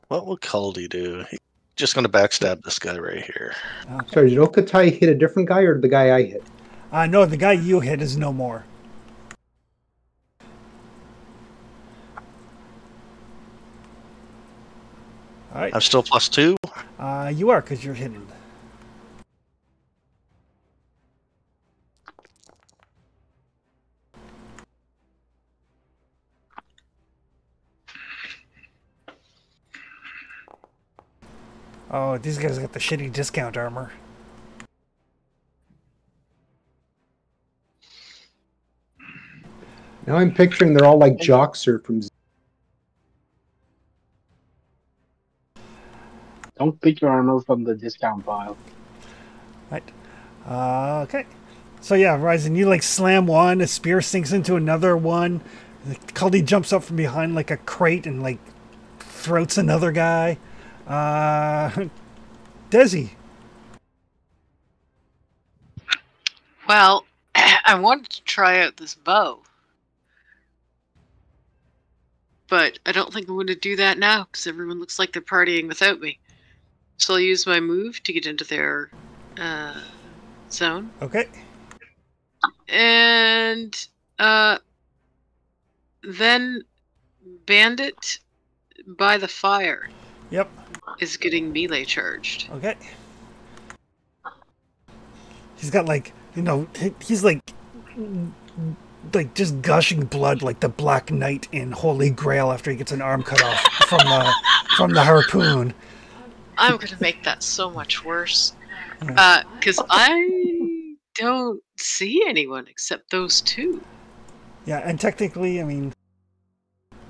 What will Kaldi do? He's just going to backstab this guy right here. Okay. Sorry, did Okutai hit a different guy or the guy I hit? No, the guy you hit is no more. All right. I'm still +2. You are, because you're hidden. Oh, these guys got the shitty discount armor. Now I'm picturing they're all like Joxer from... Don't pick your armor from the discount pile. Right. Okay. So yeah, Ryzen, you like slam one, a spear sinks into another one. Cully jumps up from behind like a crate and like throats another guy. Desi. Well, I wanted to try out this bow. But I don't think I'm going to do that now because everyone looks like they're partying without me. So I'll use my move to get into their zone. Okay. And then Bandit by the fire. Yep. Is getting melee charged. Okay. He's got like, he's like just gushing blood like the Black Knight in Holy Grail after he gets an arm cut off from the harpoon. I'm gonna make that so much worse. Because I don't see anyone except those two. Yeah, and technically, I mean,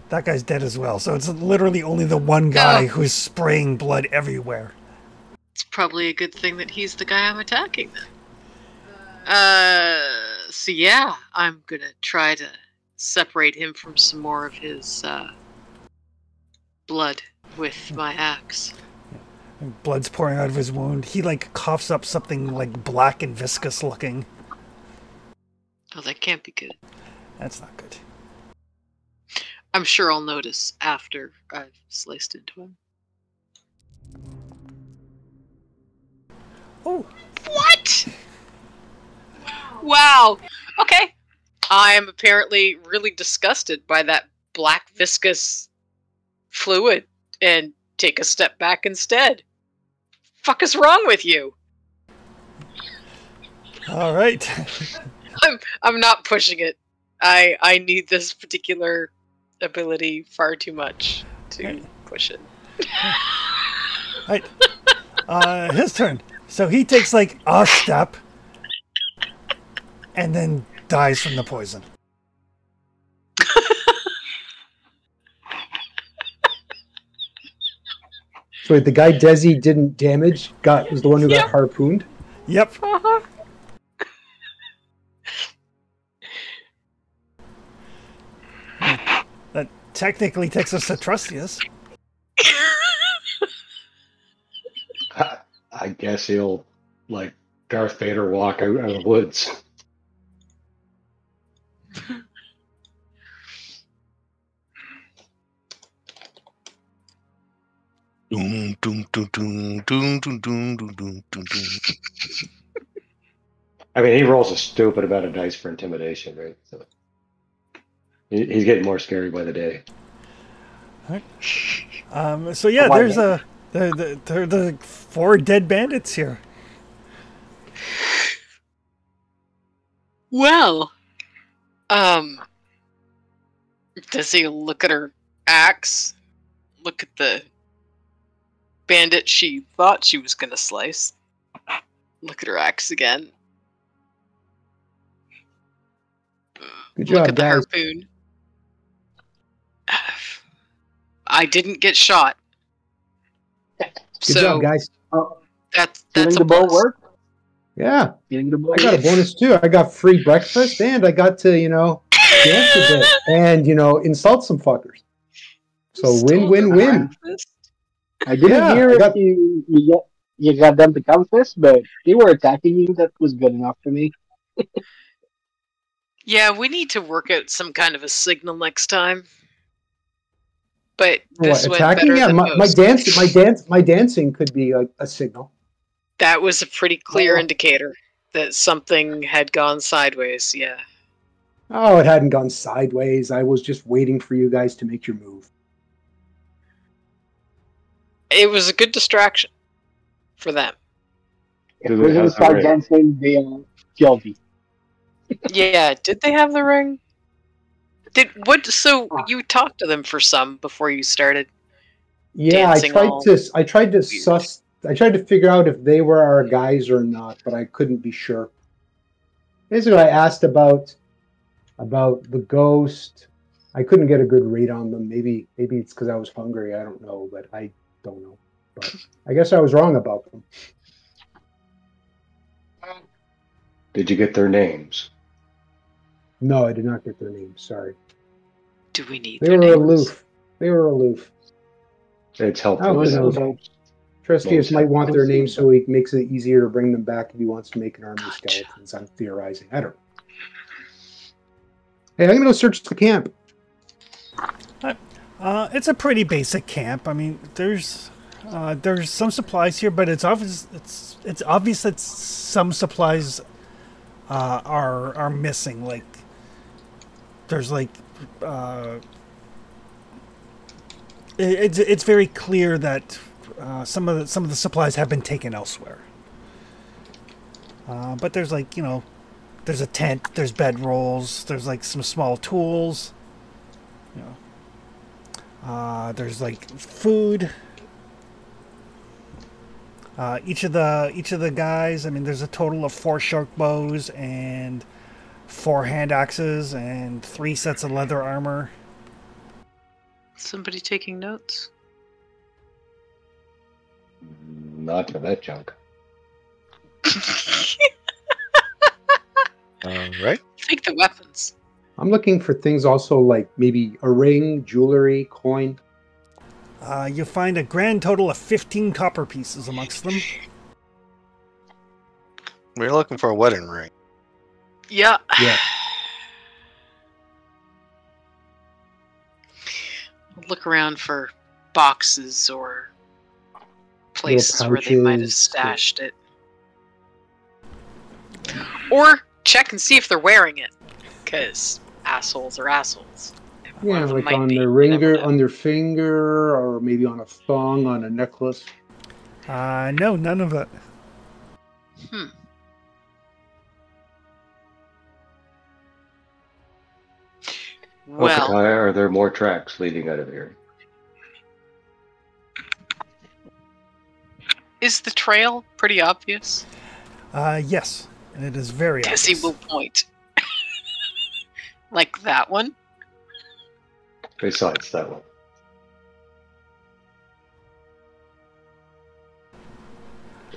that guy's dead as well. So it's literally only the one guy who's spraying blood everywhere. It's probably a good thing that he's the guy I'm attacking then. So yeah, I'm gonna try to separate him from some more of his blood with my axe. Blood's pouring out of his wound. He like coughs up something like black and viscous looking. Oh, that can't be good. That's not good. I'm sure I'll notice after I've sliced into him. Oh. What? Wow. Okay. I am apparently really disgusted by that black viscous fluid and take a step back instead. Fuck is wrong with you? All right. I'm not pushing it. I need this particular ability far too much to push it. Right. His turn. So he takes like a step and then dies from the poison. So wait, the guy Desi didn't damage was the one who got harpooned? Yep. That technically takes us to Trustius. I guess he'll, like, Darth Vader walk out of the woods. Doom, doom, doom, doom, doom, doom, doom, doom, doom, doom, doom. I mean, he rolls a stupid amount of dice for intimidation, right? So he's getting more scary by the day. So yeah, there's the 4 dead bandits here. Well, does he look at her axe? Look at the bandit she thought she was gonna slice. Look at her axe again. Good job, Look at the guys. harpoon. I didn't get shot. Good So job, guys. that's Getting a the bow plus. work? Yeah, Getting the bow I got a work? bonus too. I got free breakfast and I got to, dance a bit and, insult some fuckers. So Stole win, the win. breakfast? I didn't Yeah, hear I if got- you got them to come first, but they were attacking you. That was good enough for me. Yeah, we need to work out some kind of a signal next time. But What, this went attacking? better Yeah, than my most. dancing could be a signal. That was a pretty clear Oh. indicator that something had gone sideways. Yeah. Oh, it hadn't gone sideways. I was just waiting for you guys to make your move. It was a good distraction for them. If Do we're they gonna have the start ring? dancing, they are guilty. Yeah, did they have the ring? So Ah. you talked to them for some before you started? Yeah, Dancing all I tried to weird. suss. I tried to figure out if they were our guys or not, but I couldn't be sure. Basically, I asked about the ghost. I couldn't get a good read on them. Maybe it's because I was hungry. I don't know, but I don't know. But I guess I was wrong about them. Did you get their names? No, I did not get their names. Sorry. Do we need They their were names? aloof. They were aloof. It's I helpful. don't It was to know. know. Treskius might want their names so so he makes it easier to bring them back if he wants to make an army of Gotcha. skeletons. I'm theorizing. I don't know. Hey, I'm gonna go search the camp. It's a pretty basic camp. I mean, there's some supplies here, but it's obvious that some supplies are missing. Like there's like it's very clear that some of the supplies have been taken elsewhere. But there's like, you know, there's a tent, there's bedrolls, there's like some small tools. You know, there's like food. Each of the guys, I mean, there's a total of 4 shark bows and 4 hand axes and 3 sets of leather armor. Somebody taking notes? Not for that junk. Right? Take the weapons. I'm looking for things also like maybe a ring, jewelry, coin. You find a grand total of 15 copper pieces amongst them. We're looking for a wedding ring. Yeah. Yeah. Look around for boxes or places where they might have pouches, stashed it. Or check and see if they're wearing it. Because assholes are assholes. One Yeah, of them like might on be, their you ringer, never know. on their finger, or maybe on a thong, on a necklace. No, none of it. Well, Okatai, are there more tracks leading out of here? is the trail pretty obvious? Yes, and it is very Tessie obvious. will point. Like that one? Besides that one.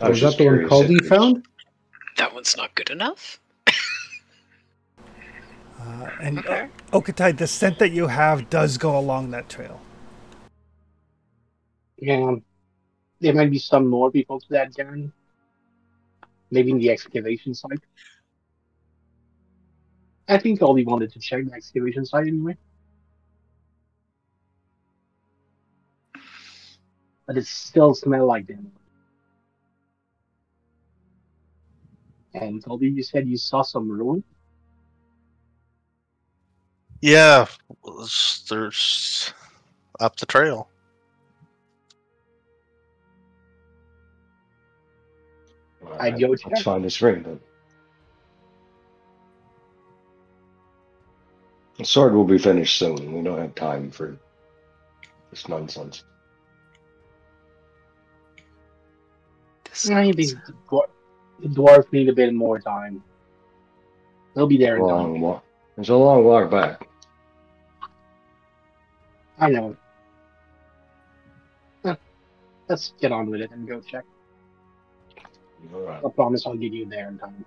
I Was just that the one curious Caldy if it's- found? That one's not good enough. And Okay. Okatai, the scent that you have does go along that trail. Yeah, there might be some more people to that journey. Maybe in the excavation site. I think Goldie wanted to check the excavation site anyway. But it still smells like them. And Goldie, you said you saw some ruin? Yeah, there's up the trail. I'd go check. Let's find this ring then. The sword will be finished soon. We don't have time for this nonsense. This I sounds- think the dwarf need a bit more time. They'll be there in time. Long walk. There's a long walk back. I know. Let's get on with it and go check. All right. I promise I'll get you there in time.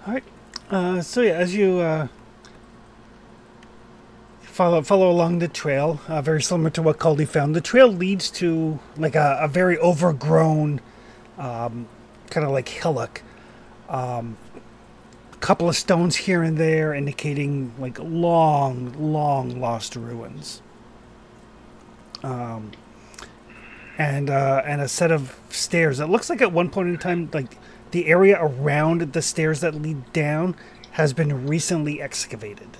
All right. So yeah, as you follow along the trail, very similar to what Caldy found, the trail leads to like a very overgrown, kind of like hillock. Couple of stones here and there indicating like long lost ruins. And a set of stairs. It looks like at one point in time, like the area around the stairs that lead down has been recently excavated.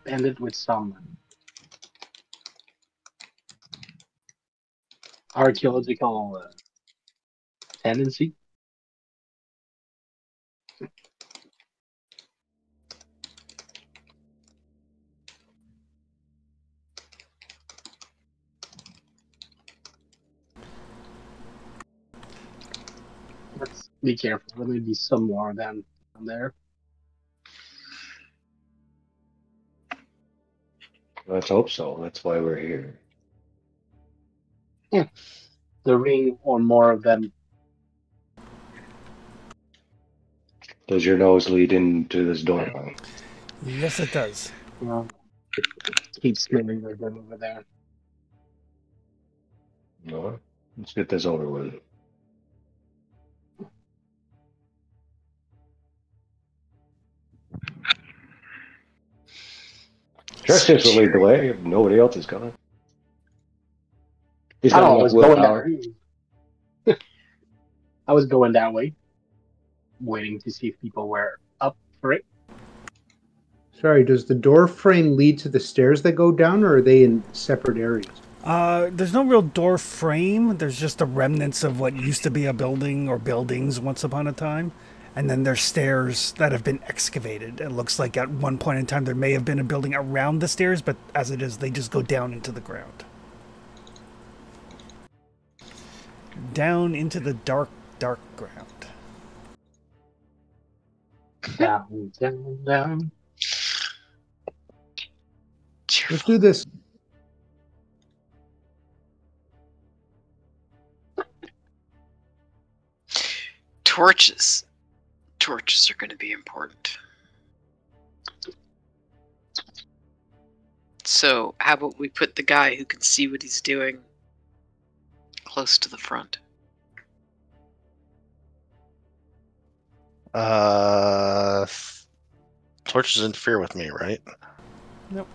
Ended with some archaeological tendency. Let's be careful. There may be some more of them down there. Let's hope so. That's why we're here. The ring or more of them. Does your nose lead into this doorway? Yes, it does. You know, keep smelling of them over there. No. Let's get this over with. Tertius will lead the way if nobody else is coming. He's got I enough was going willpower. that. I was going that way, waiting to see if people were up for it. Sorry, does the door frame lead to the stairs that go down, or are they in separate areas? There's no real door frame. There's just the remnants of what used to be a building or buildings once upon a time. And then there's stairs that have been excavated. It looks like at one point in time there may have been a building around the stairs, but as it is, they just go down into the ground. Down into the dark, dark ground. Down, down, down. Let's do this. Torches. Torches are going to be important. So, how about we put the guy who can see what he's doing close to the front? Torches interfere with me, right? Nope.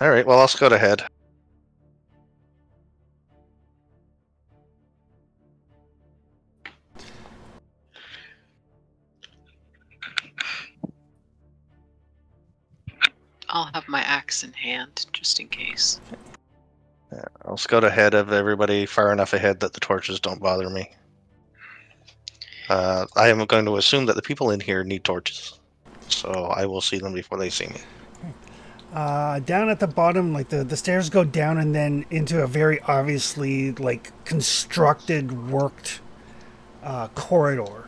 All right. Well, I'll scout ahead. I'll have my axe in hand, just in case. Yeah, I'll scout ahead of everybody, far enough ahead that the torches don't bother me. I am going to assume that the people in here need torches, so I will see them before they see me. Down at the bottom, like the stairs go down and then into a very obviously like constructed, worked corridor.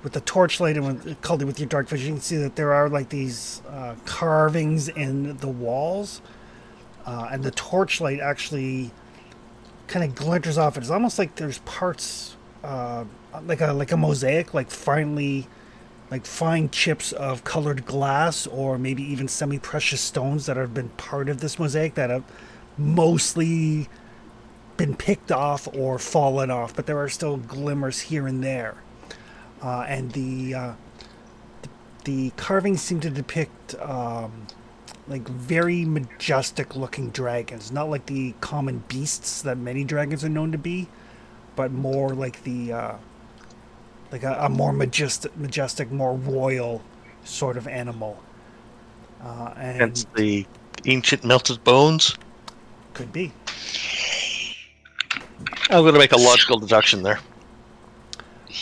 With the torchlight and coupled with your dark vision, you can see that there are like these carvings in the walls, and the torchlight actually kind of glitters off. It's almost like there's parts, like a mosaic, like fine chips of colored glass, or maybe even semi-precious stones that have been part of this mosaic that have mostly been picked off or fallen off, but there are still glimmers here and there. And the carvings seem to depict like very majestic looking dragons, not like the common beasts that many dragons are known to be, but more like a more majestic, more royal sort of animal. And Hence the ancient melted bones. Could be. I'm going to make a logical deduction there.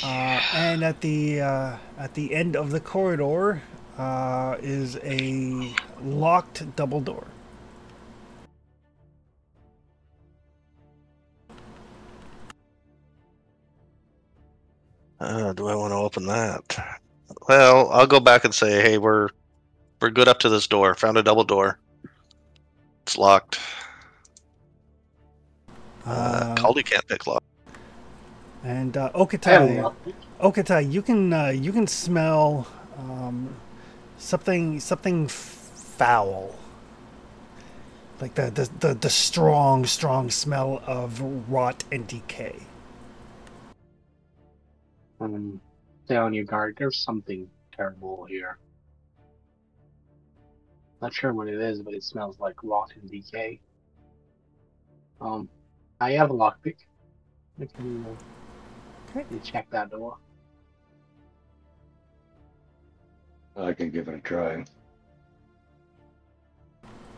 And at the end of the corridor is a locked double door. Do I want to open that? Well, I'll go back and say, hey, we're good up to this door. Found a double door. It's locked. Caldy can't pick lock. And Okatai, you can smell something foul, like the strong smell of rot and decay. Stay on your guard. There's something terrible here. Not sure what it is, but it smells like rot and decay. I have a lockpick. I can check that door. I can give it a try.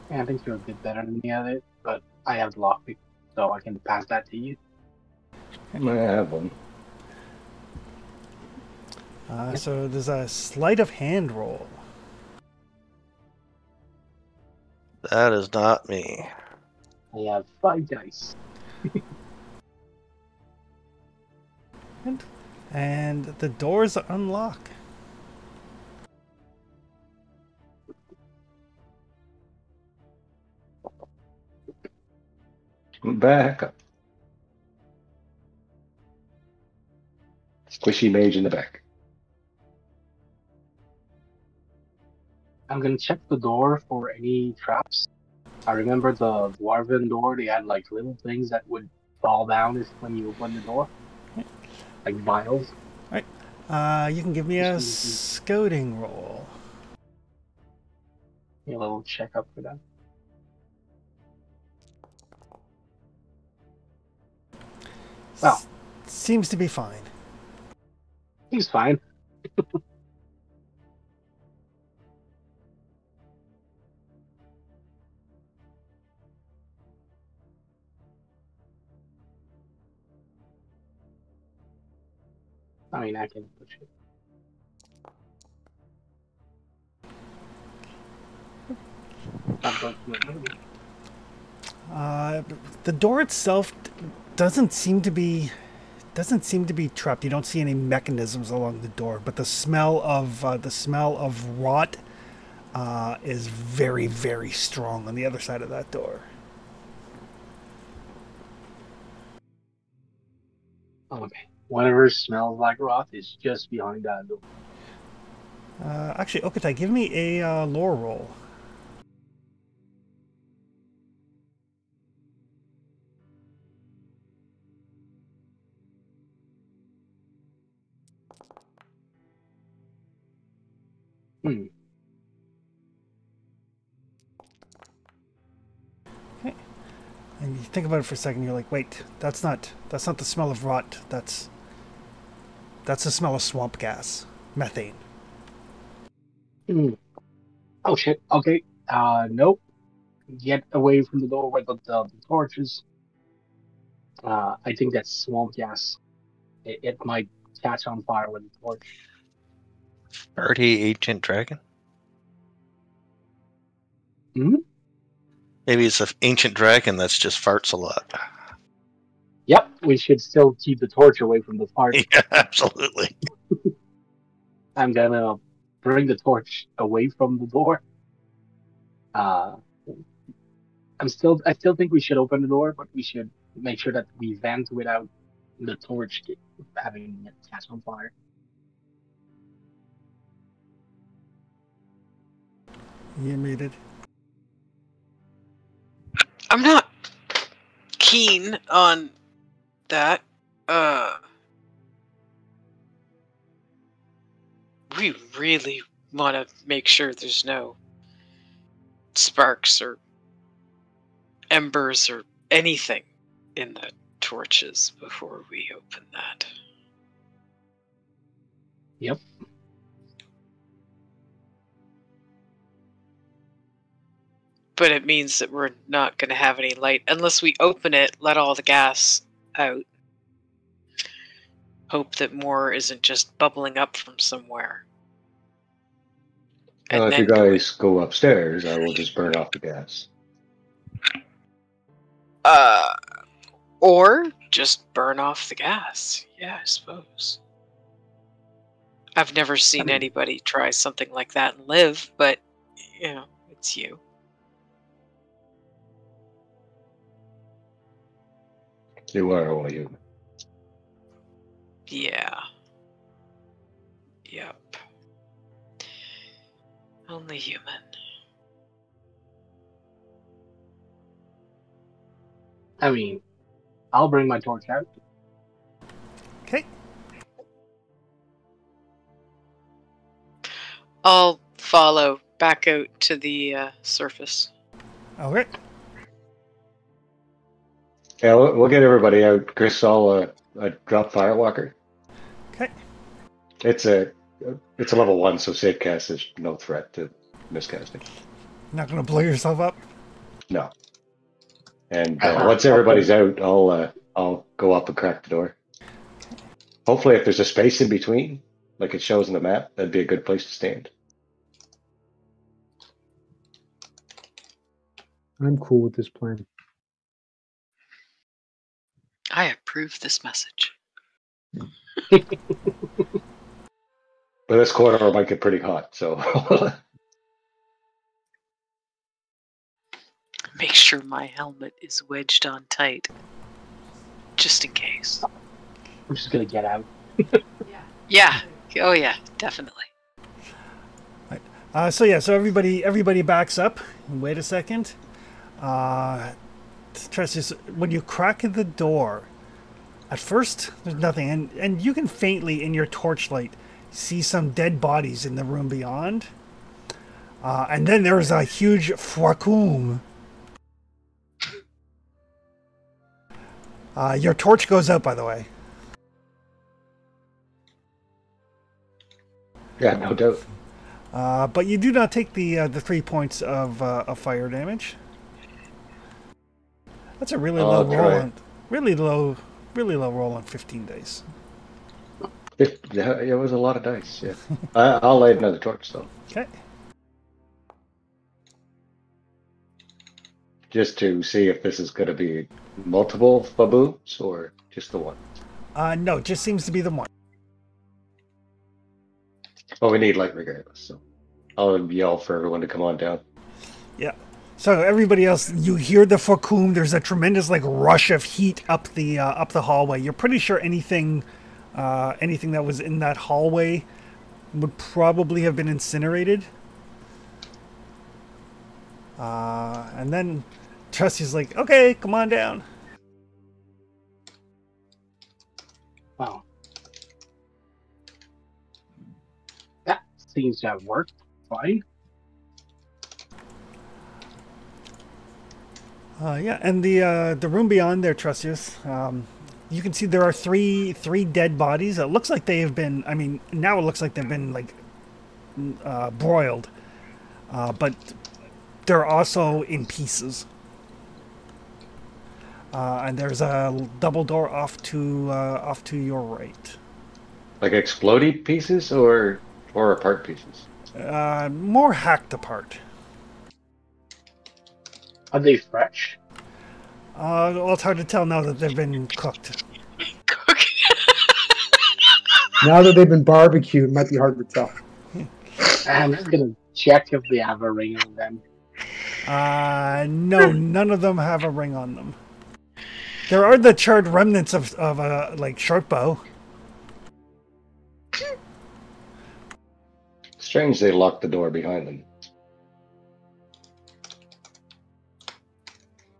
Yeah, I think you're a bit better than me at it, but I have the lockpick, so I can pass that to you. I have one. So there's a sleight of hand roll. That is not me. I have 5 dice. And the doors unlock. Back up. Squishy mage in the back. I'm gonna check the door for any traps. I remember the dwarven door, they had like little things that would fall down when you open the door. Like vials. You can give me a Just- scouting roll. A little checkup for that. Well. Seems to be fine. He's fine. I mean, I can push it. The door itself doesn't seem to be trapped. You don't see any mechanisms along the door, but the smell of rot is very, very strong on the other side of that door. Okay. Whatever smells like rot is just behind that door. Actually, Okutai, give me a lore roll. Okay. And you think about it for a second. You're like, wait, that's not the smell of rot. That's the smell of swamp gas, methane. Oh shit. Okay. Nope. Get away from the door with the torches. I think that's swamp gas. It might catch on fire with the torch. Farty ancient dragon? Hmm? Maybe it's an ancient dragon that's just farts a lot. Yep, we should still keep the torch away from the fire. Yeah, absolutely. I'm gonna bring the torch away from the door. I still think we should open the door, but we should make sure that we vent without the torch having it catch on fire. You muted. I'm not keen on that. We really want to make sure there's no sparks or embers or anything in the torches before we open that. Yep. But it means that we're not going to have any light unless we open it, let all the gas out. Hope that more isn't just bubbling up from somewhere. Well, if you guys go upstairs, I will just burn off the gas. Or just burn off the gas. Yeah, I suppose. I've never seen anybody try something like that and live, but, you know, it's you. You are only human. Yeah. Yep. Only human. I mean, I'll bring my torch out. Okay. I'll follow back out to the surface. Okay. Yeah, we'll get everybody out. Chris, I'll drop Firewalker. Okay. It's a level 1, so safe cast is no threat to miscasting. Not gonna blow yourself up. No. And once everybody's out, I'll go up and crack the door. Hopefully, if there's a space in between, like it shows in the map, that'd be a good place to stand. I'm cool with this plan. I approve this message. But this corridor might get pretty hot, so. make sure my helmet is wedged on tight. Just in case. I'm just gonna get out. Yeah. Oh yeah, definitely. So everybody backs up. Wait a second. Tress, when you crack the door, at first there's nothing, and you can faintly in your torchlight see some dead bodies in the room beyond. And then there's a huge fwakum. Your torch goes out, by the way. Yeah, no doubt. But you do not take the 3 points of fire damage. That's a really low roll on, really low roll on 15 days. It was a lot of dice. Yeah, I'll light another torch though. Okay. Just to see if this is going to be multiple baboons or just the one. No, it just seems to be the one. Well, we need light regardless, so I'll yell for everyone to come on down. Yeah. So everybody else, you hear the fwakum. There's a tremendous rush of heat up the hallway. You're pretty sure anything that was in that hallway would probably have been incinerated. And then Trusty's like, "Okay, come on down." Wow. That seems to have worked fine. Yeah, and the room beyond there, Trustius, you can see there are three dead bodies. It looks like they have been. I mean, now it looks like they've been broiled, but they're also in pieces. And there's a double door off to your right. Like exploded pieces or apart pieces? More hacked apart. Are they fresh? Well, it's hard to tell now that they've been cooked. Now that they've been barbecued, it might be hard to tell. I'm just gonna check if they have a ring on them. No, none of them have a ring on them. There are the charred remnants of a short bow. Strange they locked the door behind them.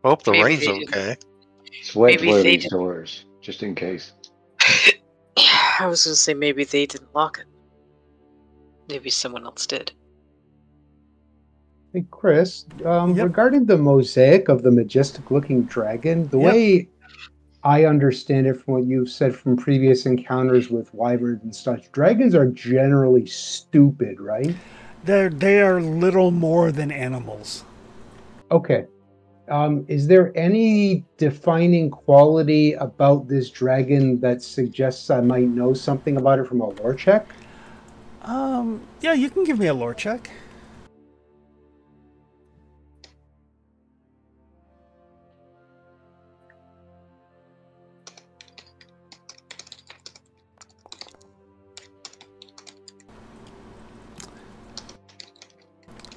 Hope the Maybe ring's they didn't. okay. Sweat Maybe blur they these did. doors, just in case. I was gonna say maybe they didn't lock it. Maybe someone else did. Hey, Chris, Yep. regarding the mosaic of the majestic-looking dragon, the Yep. way I understand it from what you've said from previous encounters with wyverns and such, dragons are generally stupid, right? They are little more than animals. Okay. Is there any defining quality about this dragon that suggests I might know something about it from a lore check? Yeah, you can give me a lore check.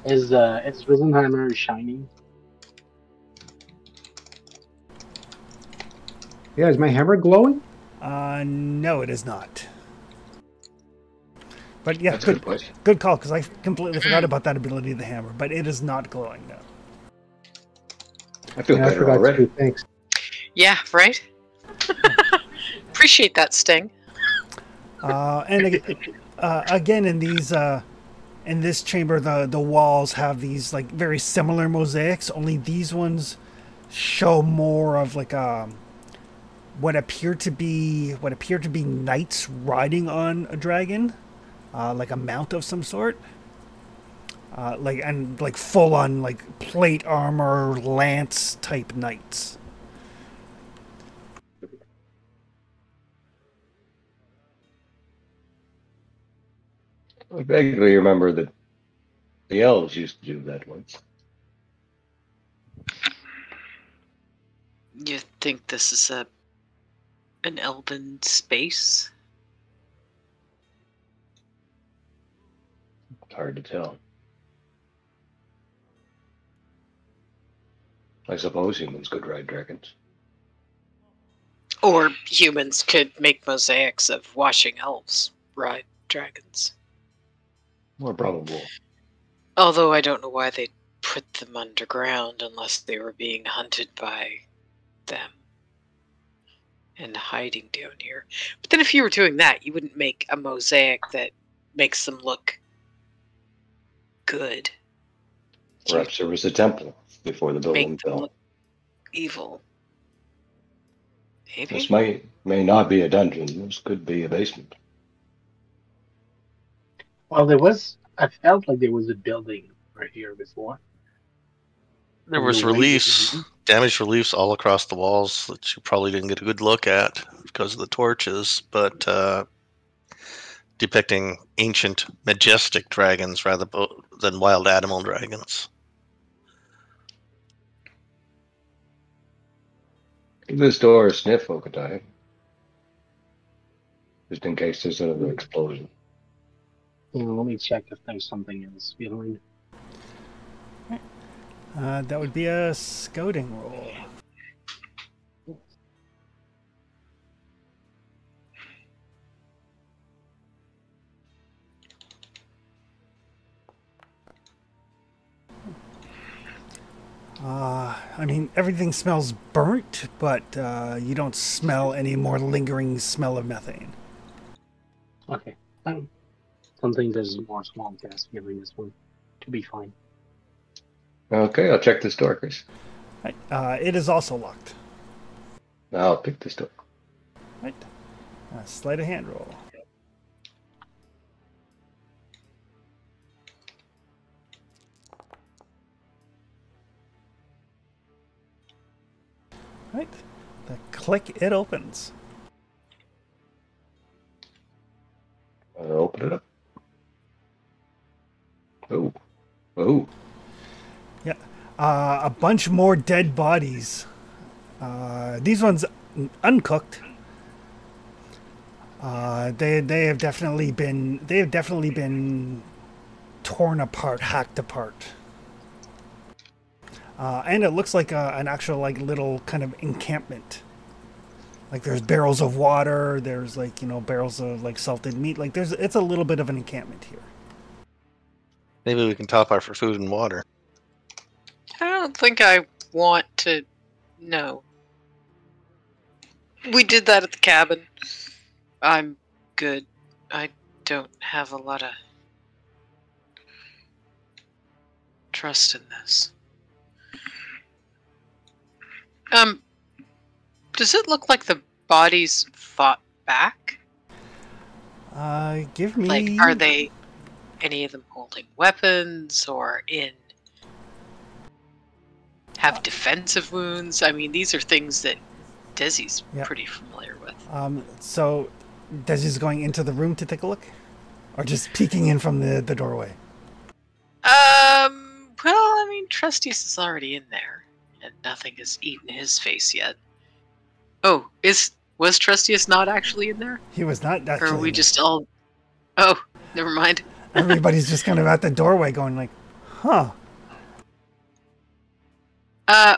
Is Risenheimer shiny? Yeah, is my hammer glowing? No, it is not. But yeah, That's a good question. good call, because I completely forgot about that ability of the hammer, but it is not glowing now. I feel Yeah, I better forgot already. to. Thanks. Yeah, right? Appreciate that, Sting. Again, in this chamber, the walls have these very similar mosaics. Only these ones show more of what appear to be knights riding on a dragon, like a mount of some sort. Full on plate armor, lance type knights. I vaguely remember that the elves used to do that once. You think this is an elven space? It's hard to tell. I suppose humans could ride dragons. Or humans could make mosaics of washing elves ride dragons. More probable. Although I don't know why they put them underground unless they were being hunted by them and hiding down here. But then if you were doing that, you wouldn't make a mosaic that makes them look good. Perhaps there was a temple before the building Make them fell. look evil. Maybe? This may not be a dungeon. This could be a basement. Well, I felt like there was a building right here before. There And was the way reliefs, that damaged reliefs all across the walls that you probably didn't get a good look at because of the torches, but depicting ancient, majestic dragons rather than wild animal dragons. Give this door a sniff, Okatai. Just in case there's another explosion. let me check if there's something else behind. That would be a scouting roll. I mean, everything smells burnt, but you don't smell any more lingering smell of methane. Okay. Something there's more small gas behind this one. To be fine. Okay, I'll check this door, Chris. Right. It is also locked. I'll pick this door. Right. Sleight of hand roll. Right. The click, it opens. I'll open it up. Oh. Oh. Yeah. A bunch more dead bodies. These ones uncooked. They have definitely been torn apart, hacked apart. And it looks like an actual little kind of encampment. Like there's barrels of water, there's barrels of salted meat. It's a little bit of an encampment here. Maybe we can top our for food and water. I don't think I want to know. We did that at the cabin. I'm good. I don't have a lot of trust in this. Does it look like the bodies fought back? Give me... Are they any of them holding weapons or have defensive wounds? I mean, these are things that Desi's pretty familiar with. So Desi's going into the room to take a look? Or just peeking in from the doorway? Well, I mean, Trustius is already in there, and nothing has eaten his face yet. Oh, was Trustius not actually in there? He was not actually. Or are we just all... Oh, never mind. Everybody's just kind of at the doorway going like, huh.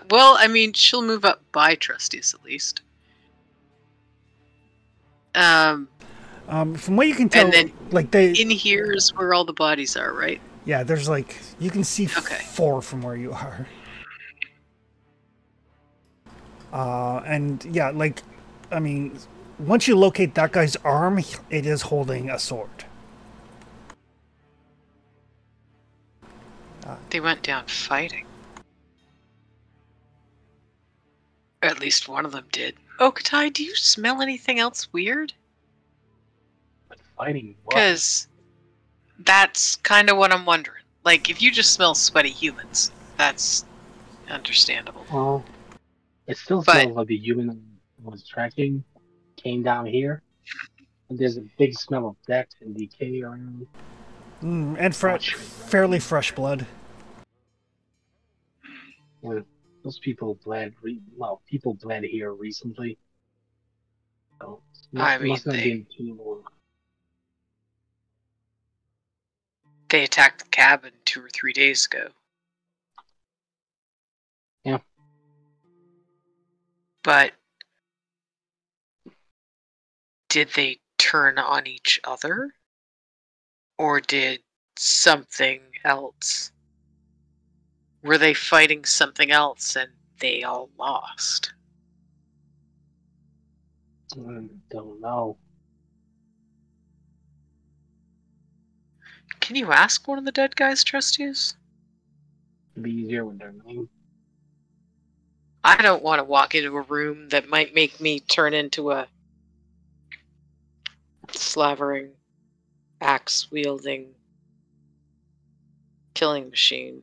Well, I mean, she'll move up by Trustius at least. From what you can tell, and then in here is where all the bodies are, right? Yeah, there's you can see 4 from where you are. And yeah, I mean, once you locate that guy's arm, it is holding a sword. They went down fighting. Or at least one of them did. Okatai, do you smell anything else weird? Fighting what? Because that's kind of what I'm wondering. If you just smell sweaty humans, that's understandable. Well, it still smells like the human I was tracking came down here. And there's a big smell of death and decay around. And fairly fresh blood. Yeah, those people bled. People bled here recently. So must have been too long. They attacked the cabin 2 or 3 days ago. Yeah. But did they turn on each other? Or did something else? Were they fighting something else and they all lost? I don't know. Can you ask one of the dead guys, Trustius? It'd be easier with their name. I don't want to walk into a room that might make me turn into a slavering, axe-wielding killing machine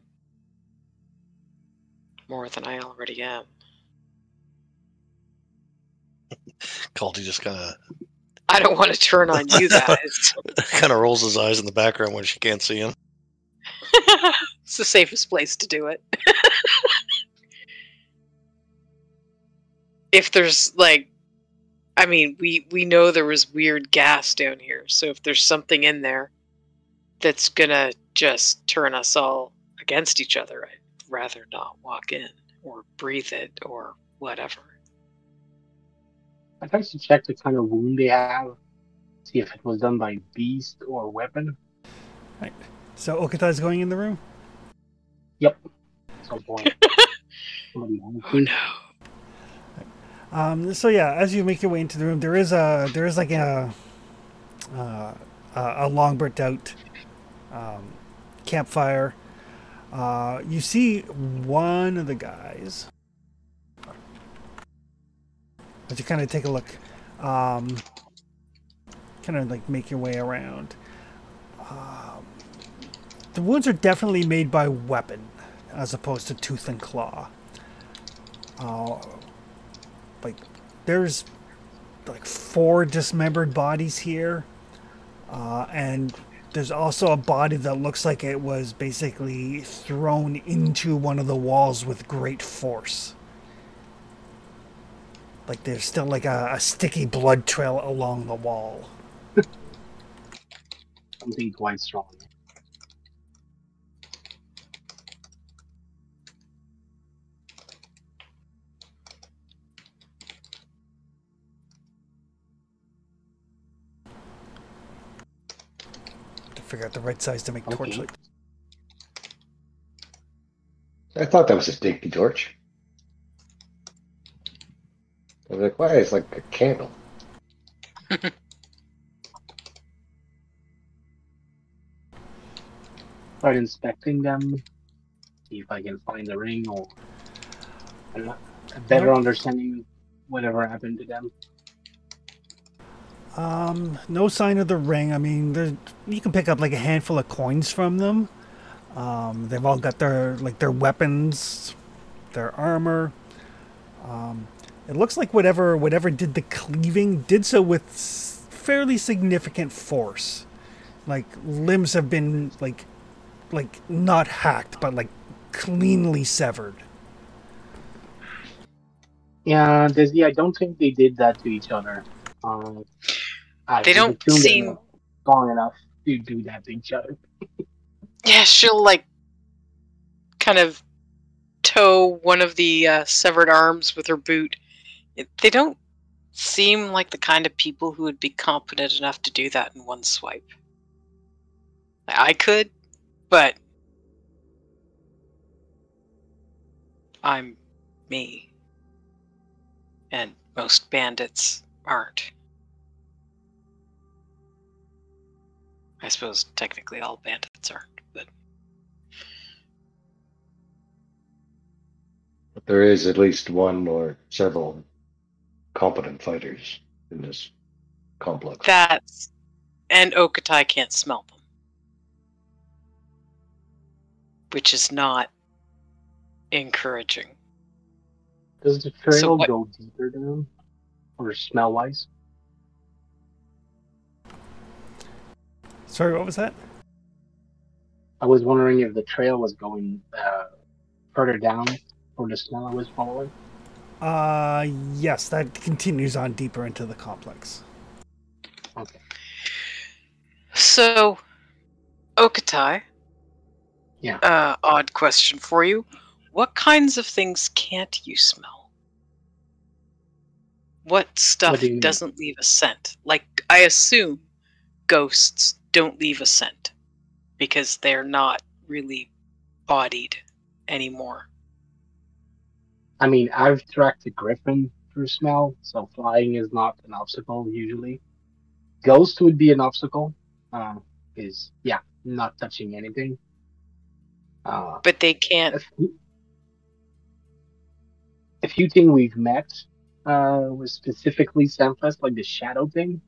more than I already am. Caldy just I don't want to turn on you guys. kind of rolls his eyes in the background when she can't see him. It's the safest place to do it. If there's I mean, we know there was weird gas down here, so if there's something in there that's gonna just turn us all against each other, I'd rather not walk in or breathe it or whatever. I'd like to check the kind of wound they have, see if it was done by beast or weapon. Right. So Okatai's going in the room? Yep. At some point. Somebody Oh please. no. So yeah, as you make your way into the room, there is like a long burnt out campfire. You see one of the guys. As you kind of take a look, kind of like make your way around. The wounds are definitely made by weapon, as opposed to tooth and claw. Like there's like 4 dismembered bodies here, and there's also a body that looks like it was basically thrown into one of the walls with great force. Like there's still like a sticky blood trail along the wall. Something quite strong. To figure out the right size to make torchlight. I thought that was a stinky torch. I was like, why? It's like a candle. Start inspecting them, see if I can find the ring or a better understanding of whatever happened to them. No sign of the ring. I mean, you can pick up like a handful of coins from them. They've all got their weapons, their armor. It looks like whatever did the cleaving did so with fairly significant force. Like limbs have been like not hacked, but like cleanly severed. Yeah, I don't think they did that to each other. They don't seem strong enough to do that to each other. Yeah, she'll like kind of toe one of the severed arms with her boot. They don't seem like the kind of people who would be competent enough to do that in one swipe. I could, but I'm me. And most bandits aren't. I suppose technically all bandits aren't, but There is at least one or several competent fighters in this complex. and Okatai can't smell them. Which is not encouraging. Does the trail go deeper down? Or smell-wise? Sorry, what was that? I was wondering if the trail was going further down or the smell I was following. Yes, that continues on deeper into the complex. Okay. So, Okatai. Yeah. Odd question for you. What kinds of things can't you smell? What stuff What do you mean? doesn't leave a scent? Like, I assume ghosts don't leave a scent because they're not really bodied anymore. I mean, I've tracked a griffin through smell, so flying is not an obstacle usually. Ghost would be an obstacle. Is not touching anything. But they can't. A few things we've met was specifically Samfest, like the shadow thing.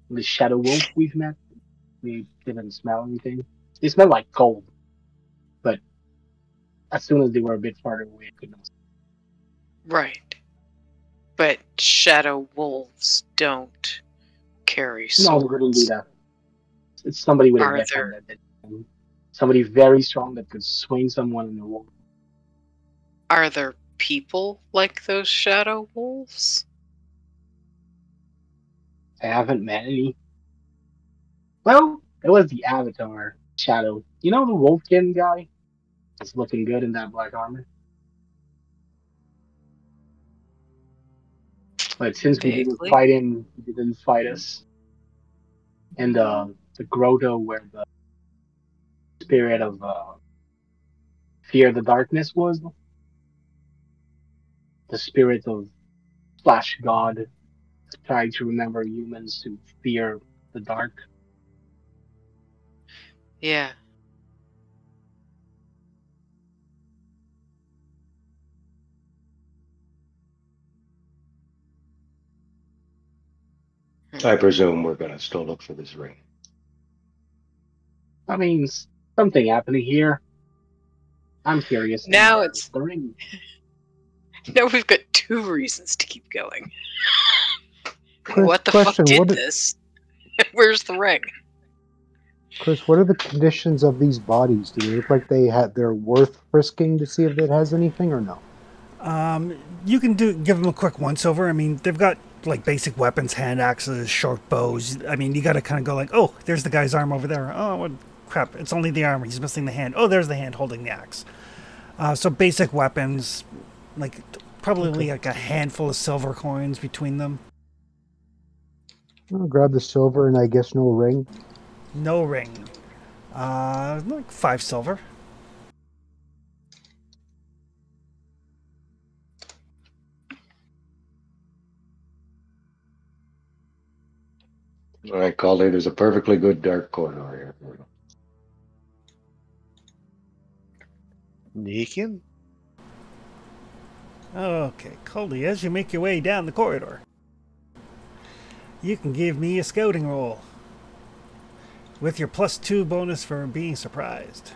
The shadow wolf we've met. We didn't smell anything. They smelled like cold. But as soon as they were a bit farther away, I couldn't. Right. But shadow wolves don't carry No, swords. they wouldn't do that. It's somebody with a Are weapon there- that did. Somebody very strong that could swing someone in the wall. Are there people like those shadow wolves? I haven't met any. Well, it was the Avatar shadow. You know the Wolfkin guy? He's looking good in that black armor. But since we didn't Vaguely. fight him, he didn't fight us. And the grotto where the spirit of fear the darkness was. The spirit of Flash God trying to remember humans to fear the dark. Yeah. I presume we're gonna still look for this ring. I mean, something happening here. I'm curious. Now it's- the ring. Now we've got 2 reasons to keep going. Chris, What the question, fuck did what i- this? Where's the ring? Chris, what are the conditions of these bodies? Do they look like they're worth frisking to see if it has anything or no? You can give them a quick once over. I mean, they've got like basic weapons, hand axes, short bows. I mean, you got to kind of go like, oh, there's the guy's arm over there. Oh, what crap! It's only the arm. He's missing the hand. Oh, there's the hand holding the axe. So basic weapons, like probably like a handful of silver coins between them. I'll grab the silver and I guess no ring. No ring. Like 5 silver. All right, Calder, there's a perfectly good dark corridor here. Neekin? Okay, Coldy, as you make your way down the corridor, you can give me a scouting roll with your +2 bonus for being surprised.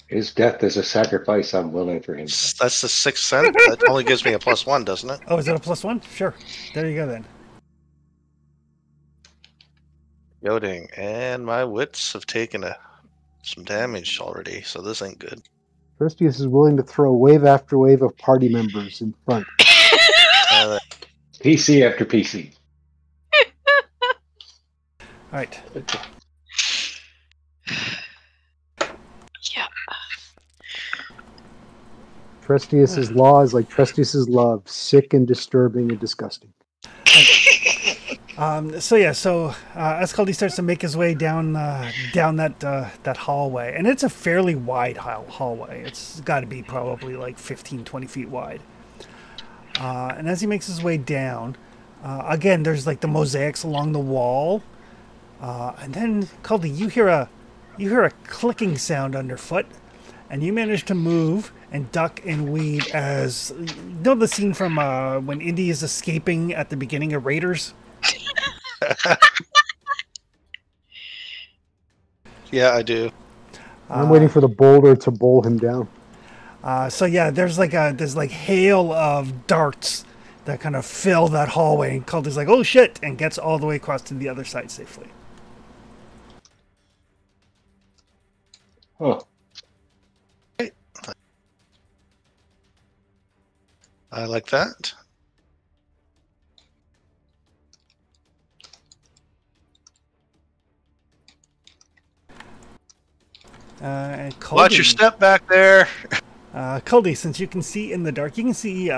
His death is a sacrifice I'm willing for him. That's the 6th sense. That only gives me a +1, doesn't it? Oh, is it a +1? Sure. There you go then. Goading. And my wits have taken some damage already, so this ain't good. Tristius is willing to throw wave after wave of party members in front. PC after PC. All right. Yeah. Tristius's law is like Tristius's love, sick and disturbing and disgusting. So as Caldy starts to make his way down that hallway, and it's a fairly wide hallway. It's got to be probably like 15, 20 feet wide. And as he makes his way down, again, there's like the mosaics along the wall, and then Caldy, you hear a clicking sound underfoot, and you manage to move and duck and weave as you know the scene from when Indy is escaping at the beginning of Raiders. Yeah, I do. I'm waiting for the boulder to bowl him down. There's like hail of darts that kind of fill that hallway, and Caldy's like, oh shit, and gets all the way across to the other side safely. Huh. I like that. And Watch your Caldy, step back there. Cody, since you can see in the dark, you can see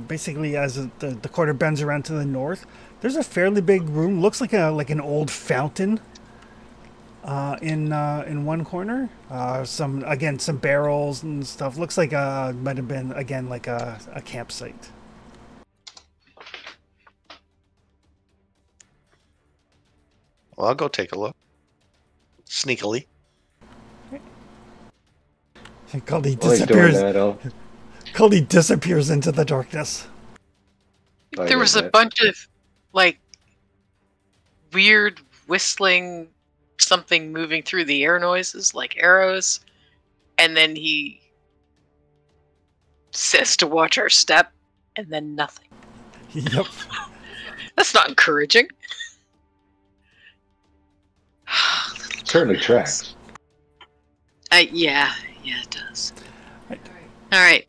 basically as the corridor bends around to the north. There's a fairly big room. Looks like an old fountain. In one corner, some barrels and stuff. Looks like might have been again like a campsite. Well, I'll go take a look. Sneakily. Cody While he's doing disappears. that, Cody disappears into the darkness. There was a bunch of like weird whistling, something moving through the air noises like arrows, and then he says to watch our step, and then nothing. Yep. That's not encouraging. Certainly tracks. Yeah, it does. Right. All right,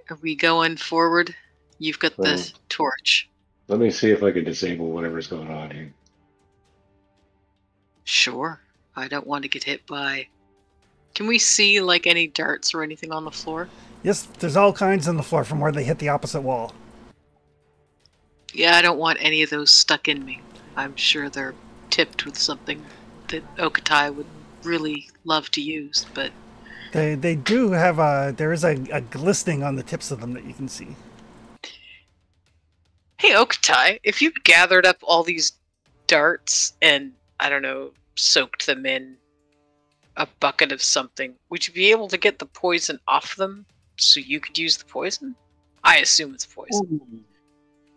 are we going forward? You've got the torch. Let me see if I can disable whatever's going on here. Sure. I don't want to get hit by... Can we see, like, any darts or anything on the floor? Yes, there's all kinds on the floor from where they hit the opposite wall. Yeah, I don't want any of those stuck in me. I'm sure they're tipped with something that Okatai would really love to use, but... They do have there is a glistening on the tips of them that you can see. Hey, Okatai, if you gathered up all these darts and, I don't know, soaked them in a bucket of something, would you be able to get the poison off them so you could use the poison? I assume it's poison. Ooh.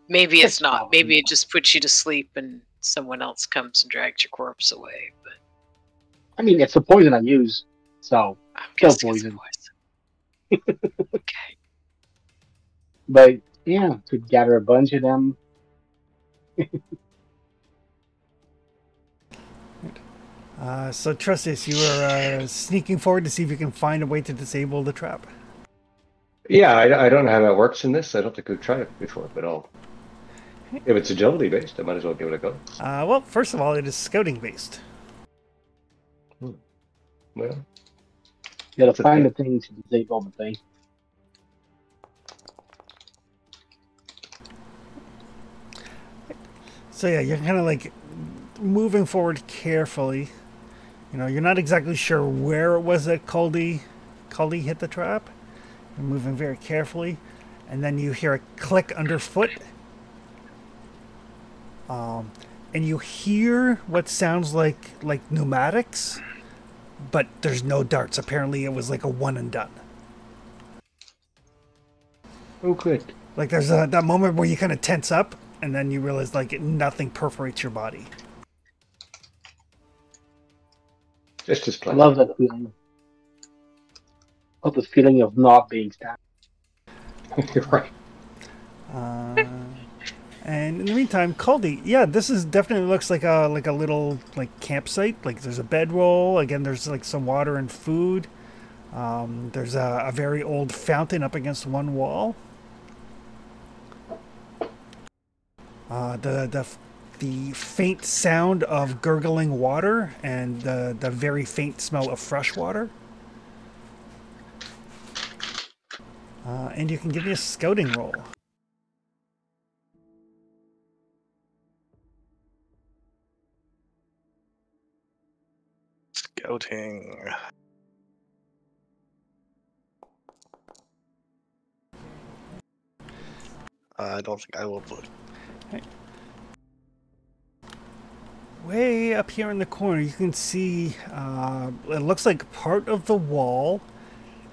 Maybe it's It's not. probably Maybe it not. just puts you to sleep and someone else comes and drags your corpse away. But I mean, it's the poison I use, so I'm Kill guessing it's poison. poison. Okay. but yeah, could gather a bunch of them. So Trustius, you are sneaking forward to see if you can find a way to disable the trap. Yeah, I don't know how that works in this. I don't think we've tried it before, but if it's agility based, I might as well give it a go. Well, first of all, it is scouting based. Well, You gotta That's find okay. the thing to disable the thing. So yeah, you're kind of like moving forward carefully. You know, you're not exactly sure where it was that Caldy hit the trap. You're moving very carefully, and then you hear a click underfoot. And you hear what sounds like pneumatics, but there's no darts. Apparently, it was like a one and done. Oh, good. Like there's that moment where you kind of tense up, and then you realize like nothing perforates your body. Just as I planned. love that feeling. Love the feeling of not being stabbed. You're right. And in the meantime, Caldy, yeah, this is definitely looks like a little like campsite. Like there's a bedroll. Again, there's like some water and food. There's a very old fountain up against one wall. The faint sound of gurgling water and the very faint smell of fresh water. And you can give me a scouting roll. Scouting. I don't think I will put. Way up here in the corner, you can see it looks like part of the wall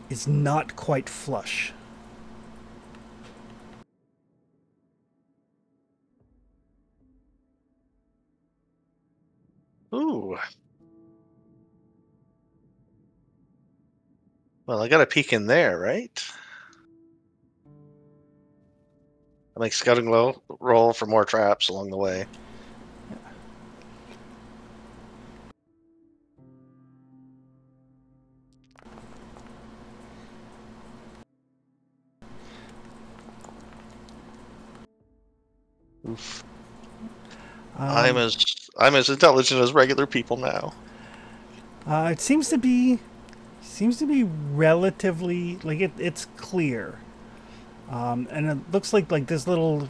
is not quite flush. Ooh. Well, I got a peek in there, right? I make scouting roll for more traps along the way. Oof. I'm as intelligent as regular people now. It seems to be seems to be relatively like it's clear, and it looks like this little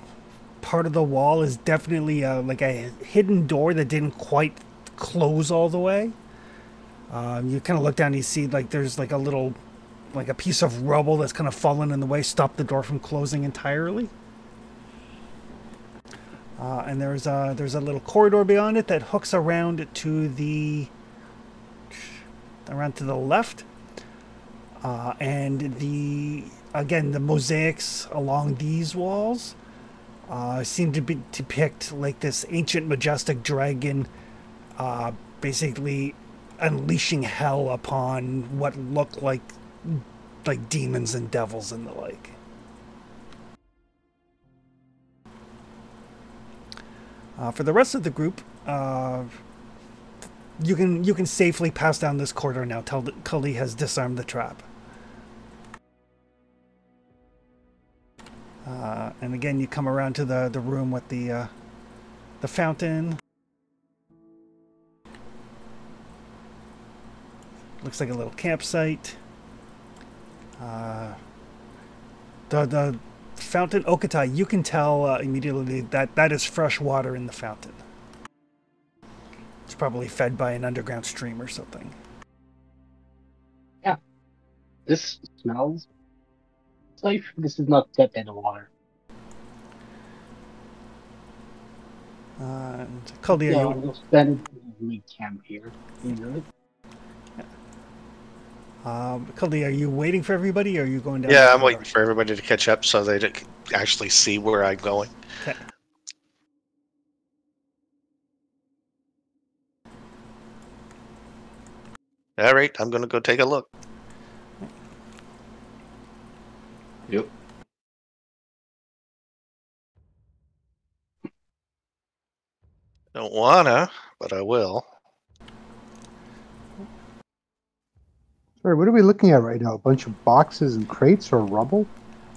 part of the wall is definitely like a hidden door that didn't quite close all the way. You kind of look down and you see like there's like a little, like a piece of rubble that's kind of fallen in the way, stopped the door from closing entirely. And there's a little corridor beyond it that hooks around to the left. And the mosaics along these walls seem to depict like this ancient majestic dragon, basically unleashing hell upon what look like demons and devils and the like. For the rest of the group, you can safely pass down this corridor now till Cully has disarmed the trap. And again, you come around to the room with the fountain. Looks like a little campsite. The fountain, Okatai, you can tell immediately that is fresh water in the fountain. It's probably fed by an underground stream or something. Yeah. This smells safe. This is not tepid water. Caldia, Yeah, we'll spend we camp here. Caldia, are you waiting for everybody, or are you going down? Yeah, I'm waiting for everybody to catch up so they can actually see where I'm going. Okay. All right, I'm going to go take a look. Yep. Don't wanna, but I will. Sorry, what are we looking at right now? A bunch of boxes and crates or rubble?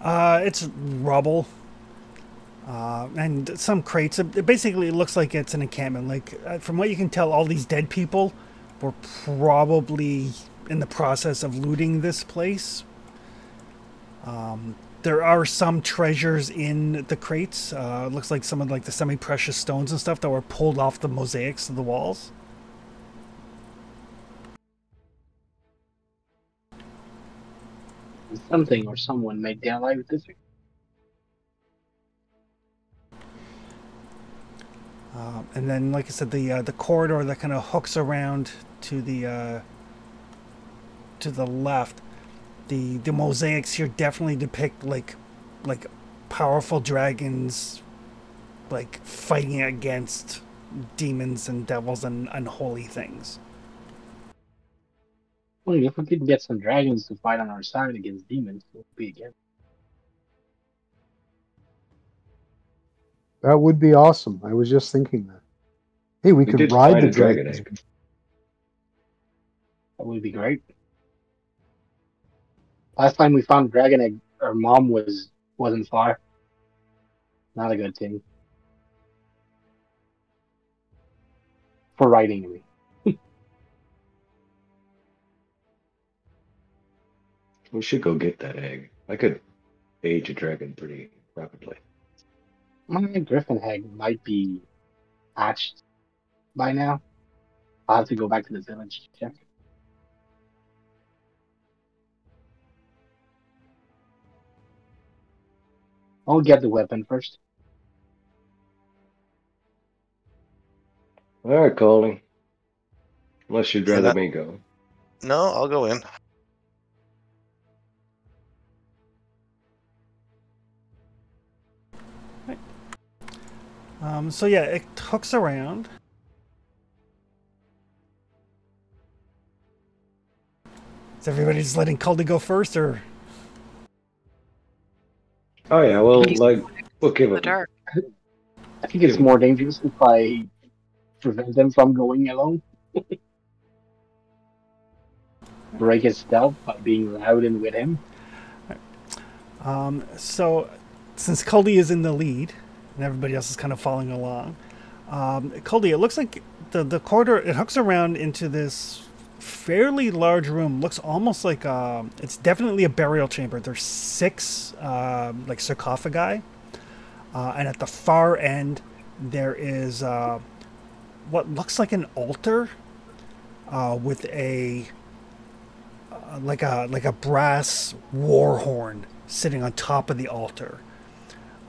It's rubble. And some crates. It basically looks like it's an encampment. Like, from what you can tell, all these dead people were probably in the process of looting this place. There are some treasures in the crates. It looks like some of like the semi-precious stones and stuff that were pulled off the mosaics of the walls. Something or someone made their life difficult. And then, like I said, the corridor that kind of hooks around to the left. The mosaics here definitely depict like powerful dragons, like fighting against demons and devils and unholy things. Well, if we could get some dragons to fight on our side against demons, it would be again. That would be awesome. I was just thinking that. Hey, we could did ride find the a dragon dragons. egg. That would be great. Last time we found dragon egg, our mom wasn't far. Not a good thing. For riding, I mean. We should go get that egg. I could age a dragon pretty rapidly. My griffin egg might be hatched by now. I'll have to go back to the village to check. I'll get the weapon first. All right, Coley. Unless you'd rather me go. No, I'll go in. So yeah, it hooks around. Is everybody just letting Culdy go first, or? Oh yeah, well, He's like we'll give in the it. dark. I think it's more dangerous if I prevent them from going alone. Break his stealth by being loud and with him. So since Culdy is in the lead and everybody else is kind of following along, Culdy, it looks like the corridor, it hooks around into this fairly large room. Looks almost like it's definitely a burial chamber. There's 6 like sarcophagi, and at the far end there is what looks like an altar with a like a brass war horn sitting on top of the altar,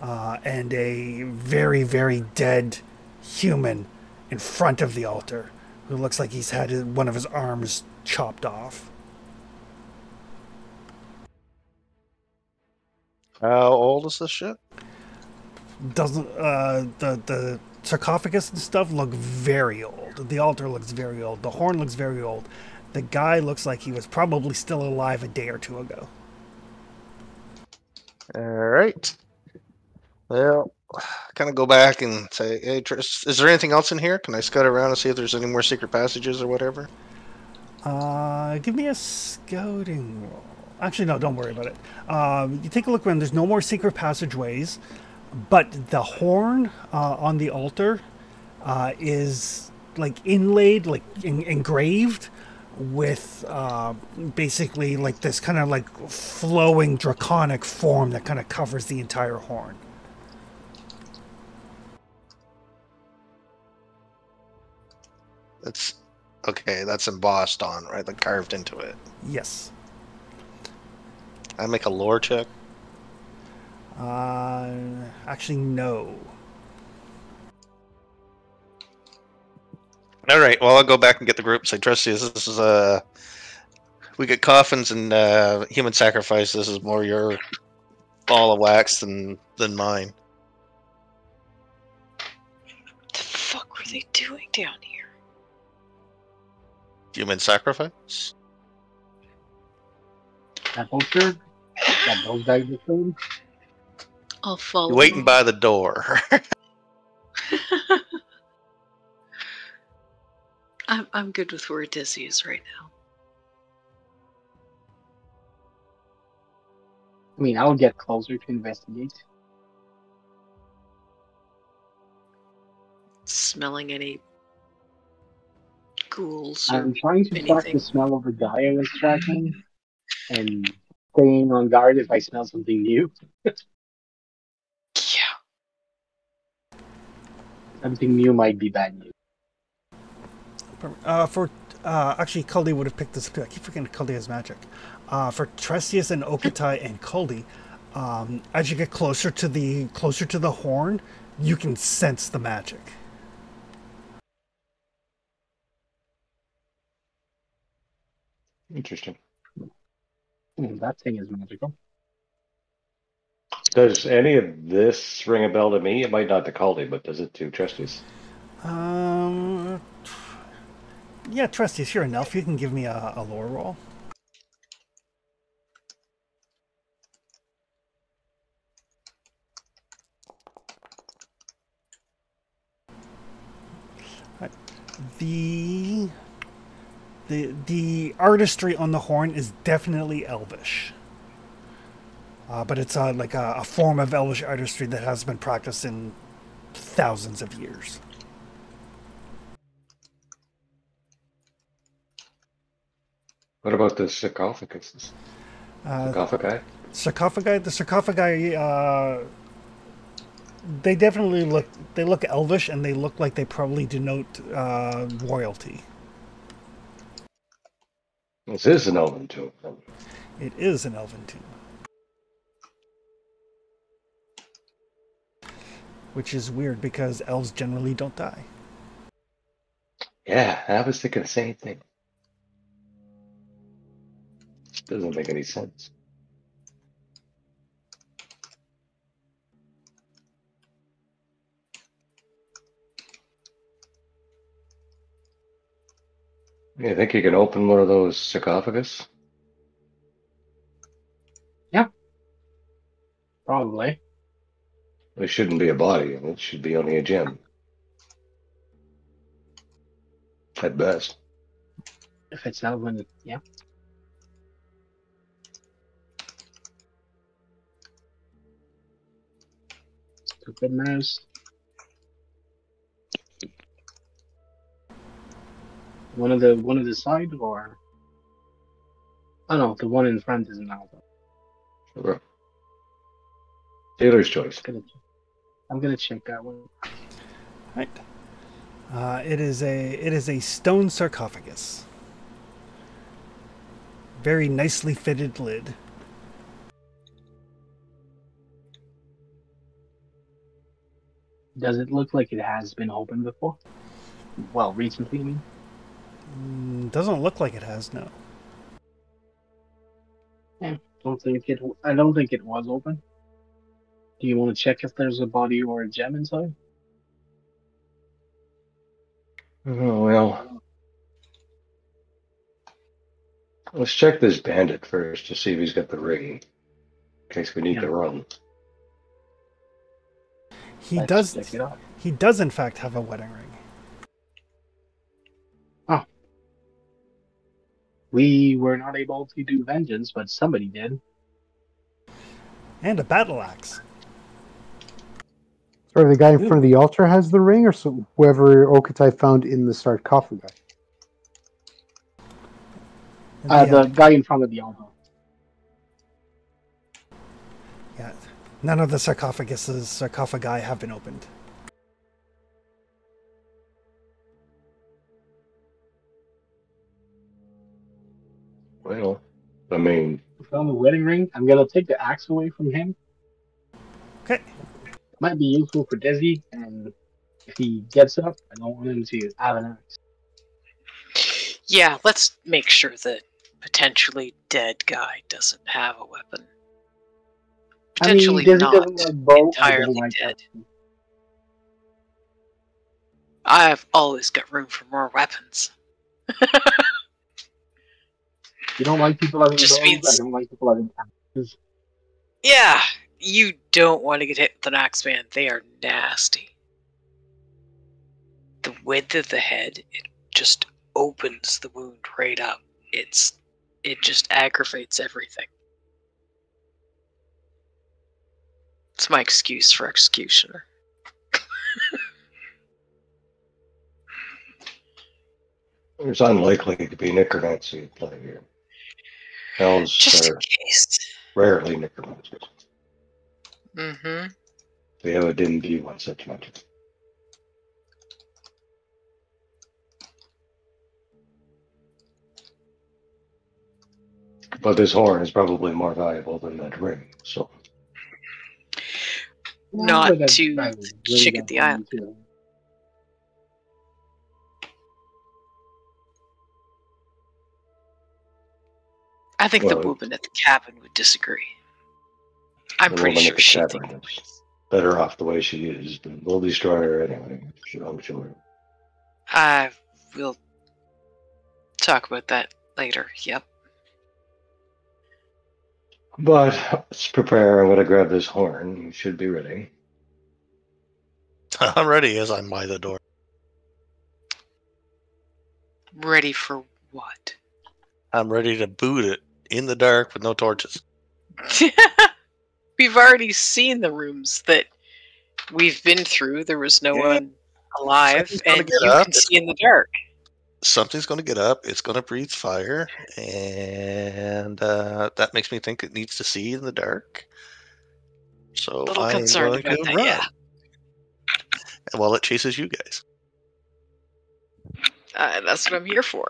and a very, very dead human in front of the altar who looks like he's had one of his arms chopped off. How old is this shit? Doesn't the sarcophagus and stuff look very old. The altar looks very old. The horn looks very old. The guy looks like he was probably still alive a day or two ago. All right. Well, kind of go back and say, hey, Tris, is there anything else in here? Can I scout around and see if there's any more secret passages or whatever? Give me a scouting roll. Actually, no, don't worry about it. You take a look around. There's no more secret passageways, but the horn on the altar is like inlaid, like engraved with basically like this kind of like flowing draconic form that kind of covers the entire horn. That's okay. That's embossed on, right? Like carved into it. Yes. I make a lore check. Actually, no. All right. Well, I'll go back and get the group. Say, Trusty, this is we get coffins and human sacrifice. This is more your ball of wax than mine. What the fuck were they doing down here? Human sacrifice? That poster? That those guys are showing? I'll follow. You're waiting by the door. I'm good with where Dizzy is right now. I mean, I would get closer to investigate. Smelling any ghouls or I'm trying to track anything. the smell of the guy I was tracking and staying on guard if I smell something new. Yeah. Something new might be bad news. Actually, Kuldi would have picked this. I keep forgetting Kuldi has magic. For Tresius and Okutai and Kuldi, as you get closer to the horn, you can sense the magic. Interesting. That thing is magical. Does any of this ring a bell to me? It might not to Caldy, but does it to Trustees? Yeah, Trusty, sure enough. You can give me a lore roll. Right. The artistry on the horn is definitely elvish. But it's like a form of elvish artistry that has been practiced in thousands of years. What about the sarcophagus? Sarcophagi? The sarcophagi, they definitely look elvish, and they look like they probably denote royalty. This is an elven tomb. It is an elven tomb. Which is weird because elves generally don't die. Yeah, I was thinking the same thing. It doesn't make any sense. You think you can open one of those sarcophagus? Probably. It shouldn't be a body. It should be only a gem. At best. If it's elven, yeah. Stupid mouse. One of the side or? Oh no, the one in front is an alpha. Sure. Dealer's choice. I'm gonna check that one. Right. It is a stone sarcophagus. Very nicely fitted lid. Does it look like it has been opened before? Well, recently, I mean. Doesn't look like it has, no. I don't think it was open. Do you want to check if there's a body or a gem inside? Oh, well. Let's check this bandit first to see if he's got the ring. In case we need to run. Let's check it out. He does in fact have a wedding ring. Oh. We were not able to do vengeance, but somebody did. And a battle axe. Sorry, the guy in front of the altar has the ring, or whoever Okatai found in the sarcophagi? The guy in front of the altar. Yeah. None of the sarcophagi have been opened. Well, I mean... Found the wedding ring. I'm gonna take the axe away from him. Okay. Might be useful for Desi, and if he gets up, I don't want him to have an axe. Yeah, let's make sure that potentially dead guy doesn't have a weapon. Potentially Desi not doesn't like bow, entirely like dead. I've always got room for more weapons. You don't like people having Just bows? means- I don't like people having axes. Yeah, you don't want to get hit with an axe, man. They are nasty. The width of the head, it just opens the wound right up. It just aggravates everything. It's my excuse for executioner. There's unlikely to be necromancy at play here. Elves Just in are case. rarely necromancers. Mm-hmm. Theo didn't view one such magic. But this horn is probably more valuable than that ring, so... Not But to I chick at the don't eye. want to. I think the Well, woman at the cabin would disagree. I'm The pretty woman sure at the she'd tavern think is better off the way she is, but we'll destroy her anyway, I'm sure. I will talk about that later. Yep. But let's prepare. I'm going to grab this horn. You should be ready. I'm ready as I'm by the door. Ready for what? I'm ready to boot it in the dark with no torches. We've already seen the rooms that we've been through. There was no one alive, Something's gonna and get you up. can see in the dark. Something's going to get up. It's going to breathe fire, and that makes me think it needs to see in the dark. So Little I'm concerned going about to that, run. yeah. And while it chases you guys. That's what I'm here for.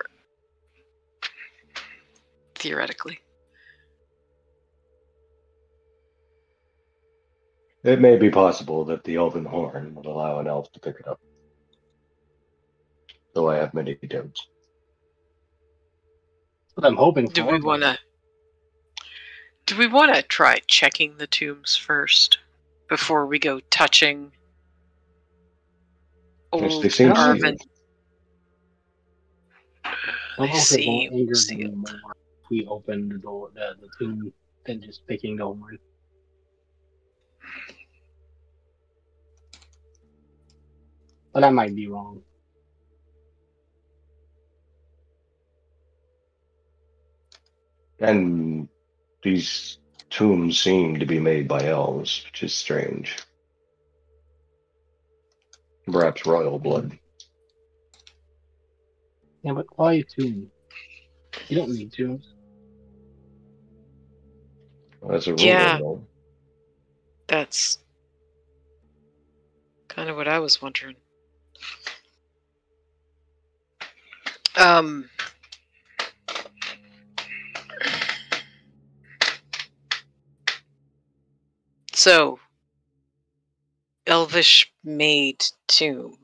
Theoretically. It may be possible that the elven horn would allow an elf to pick it up. Though I have many doubts. But I'm hoping for. Do we want to try checking the tombs first before we go touching Yes, old they seem Arvin? sealed. I They don't know if it won't seem anger them sealed. anymore if we open the door, the tomb, than just picking the horn. But I might be wrong. And these tombs seem to be made by elves, which is strange. Perhaps royal blood. Yeah, but why a tomb? You don't need tombs. That's a rule. Yeah. Though. That's kind of what I was wondering. So, elvish made tomb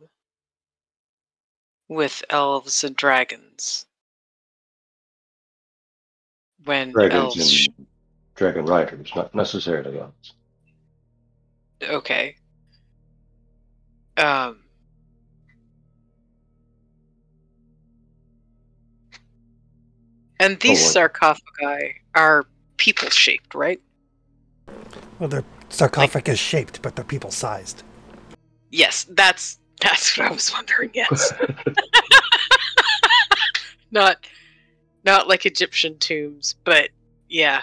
with elves and dragons. When Dragons elves... and dragon riders, not necessarily elves. Okay. And these what? sarcophagi are people-shaped, right? Well, they're sarcophagus shaped, but they're people sized. Yes, that's what I was wondering. Yes, not like Egyptian tombs, but yeah.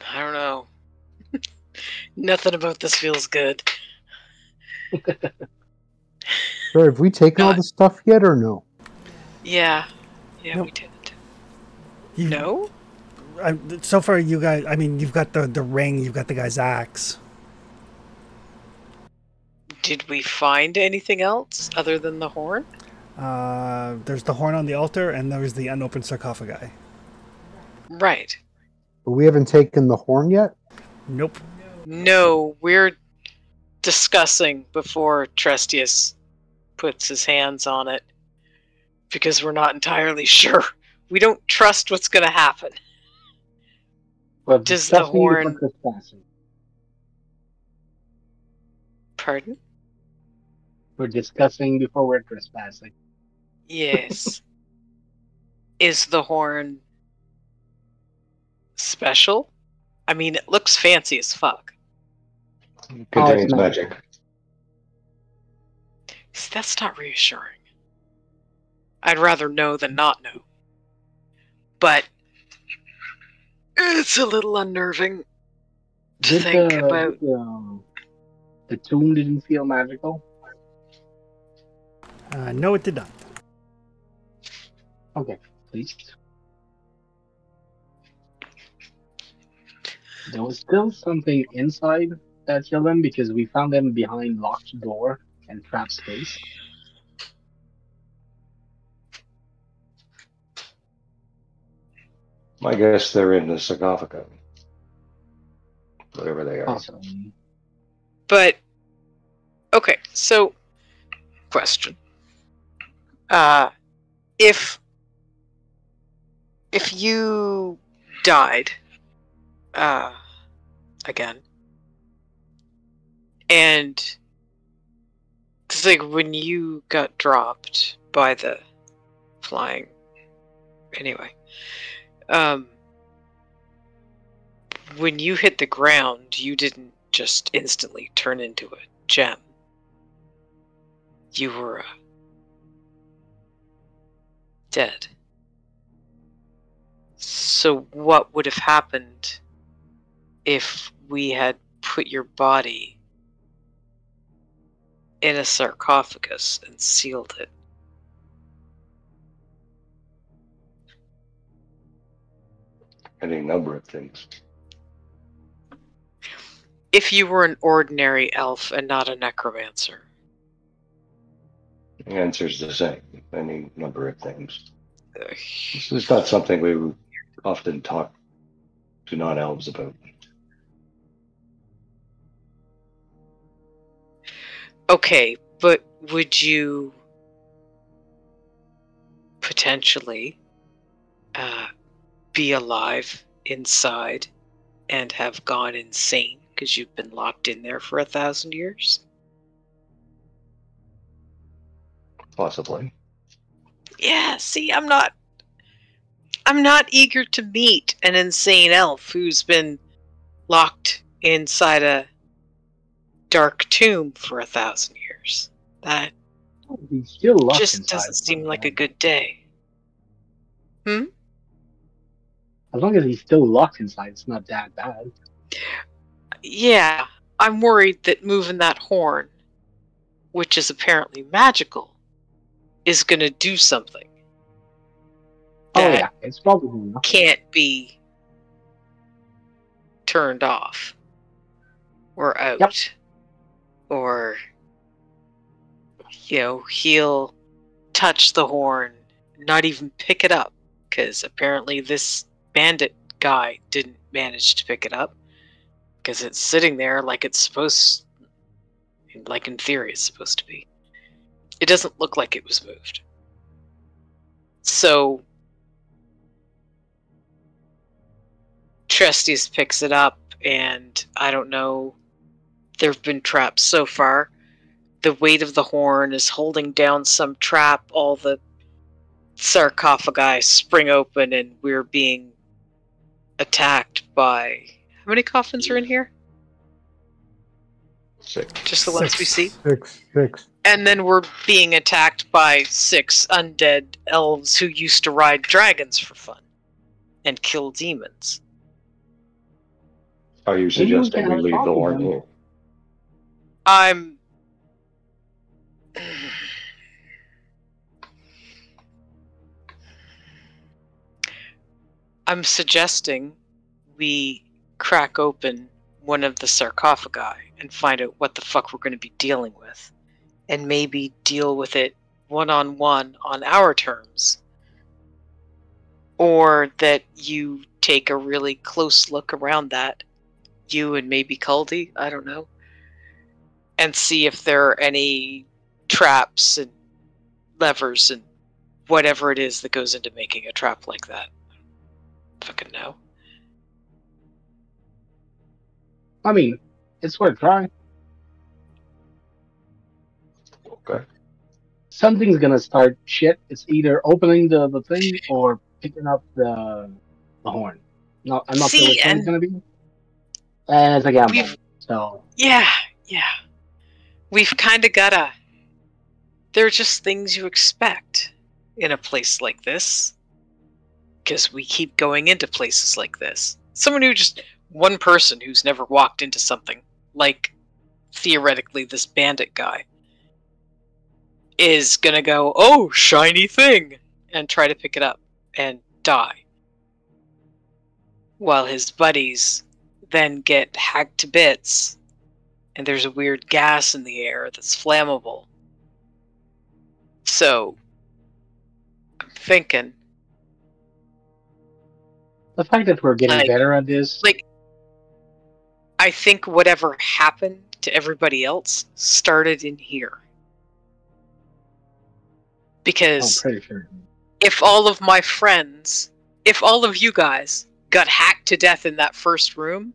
I don't know. Nothing about this feels good. Sir, have we taken all the stuff yet or no? Yeah, Nope. we didn't. You, No? So far, you guys. I mean, you've got the ring. You've got the guy's axe. Did we find anything else other than the horn? There's the horn on the altar, and there's the unopened sarcophagi. Right. But we haven't taken the horn yet? Nope. No, we're discussing before Trestius puts his hands on it because we're not entirely sure. We don't trust what's going to happen. Well, Does the horn... trespassing. Pardon? We're discussing before we're trespassing. Yes. Is the horn special? I mean, it looks fancy as fuck. Contains magic. See, that's not reassuring. I'd rather know than not know. But it's a little unnerving to think about. The tomb didn't feel magical? No, it did not. Okay, please. There was still something inside that killed them because we found them behind locked door and trap space. I guess they're in the sarcophagus. Whatever they are. Possibly. But, okay, so, question. If you died, again, and, cause like when you got dropped by the flying, anyway, when you hit the ground, you didn't just instantly turn into a gem. You were dead. So what would have happened if we had put your body in a sarcophagus and sealed it? Any number of things. If you were an ordinary elf and not a necromancer. The answer's the same. Any number of things. This is not something we would often talk to non-elves about. Okay, but would you potentially be alive inside and have gone insane because you've been locked in there for 1,000 years? Possibly. Yeah, see, I'm not eager to meet an insane elf who's been locked inside a dark tomb for 1,000 years. That He's still locked just inside. doesn't seem like a good day. As long as he's still locked inside, it's not that bad. Yeah, I'm worried that moving that horn, which is apparently magical, is going to do something. Oh that yeah, it's probably enough. can't be turned off or out. Yep. Or, he'll touch the horn, not even pick it up, because apparently this bandit guy didn't manage to pick it up, because it's sitting there like it's supposed, like in theory it's supposed to be. It doesn't look like it was moved. So Tresties picks it up, and I don't know, there have been traps so far. The weight of the horn is holding down some trap. All the sarcophagi spring open, and we're being attacked by... How many coffins are in here? 6. Just the ones we see? Six. And then we're being attacked by 6 undead elves who used to ride dragons for fun and kill demons. Are you suggesting we leave the horn here? I'm suggesting we crack open one of the sarcophagi and find out what the fuck we're going to be dealing with, and maybe deal with it one-on-one on our terms. Or that you take a really close look around that, you and maybe Caldy, I don't know, and see if there are any traps and levers and whatever it is that goes into making a trap like that. Fucking no. I mean, it's worth trying. Okay. Something's gonna start shit. It's either opening the thing or picking up the horn. No, I'm not sure which one it's gonna be. And it's a gamble. So yeah. We've kind of gotta. They're just things you expect in a place like this, because we keep going into places like this. One person who's never walked into something like, theoretically, this bandit guy is gonna go, oh, shiny thing, and try to pick it up and die, while his buddies then get hacked to bits, and there's a weird gas in the air that's flammable. So I'm thinking, the fact that we're getting better at this, I think whatever happened to everybody else started in here. Because I'm pretty sure. If all of my friends, if all of you guys got hacked to death in that first room,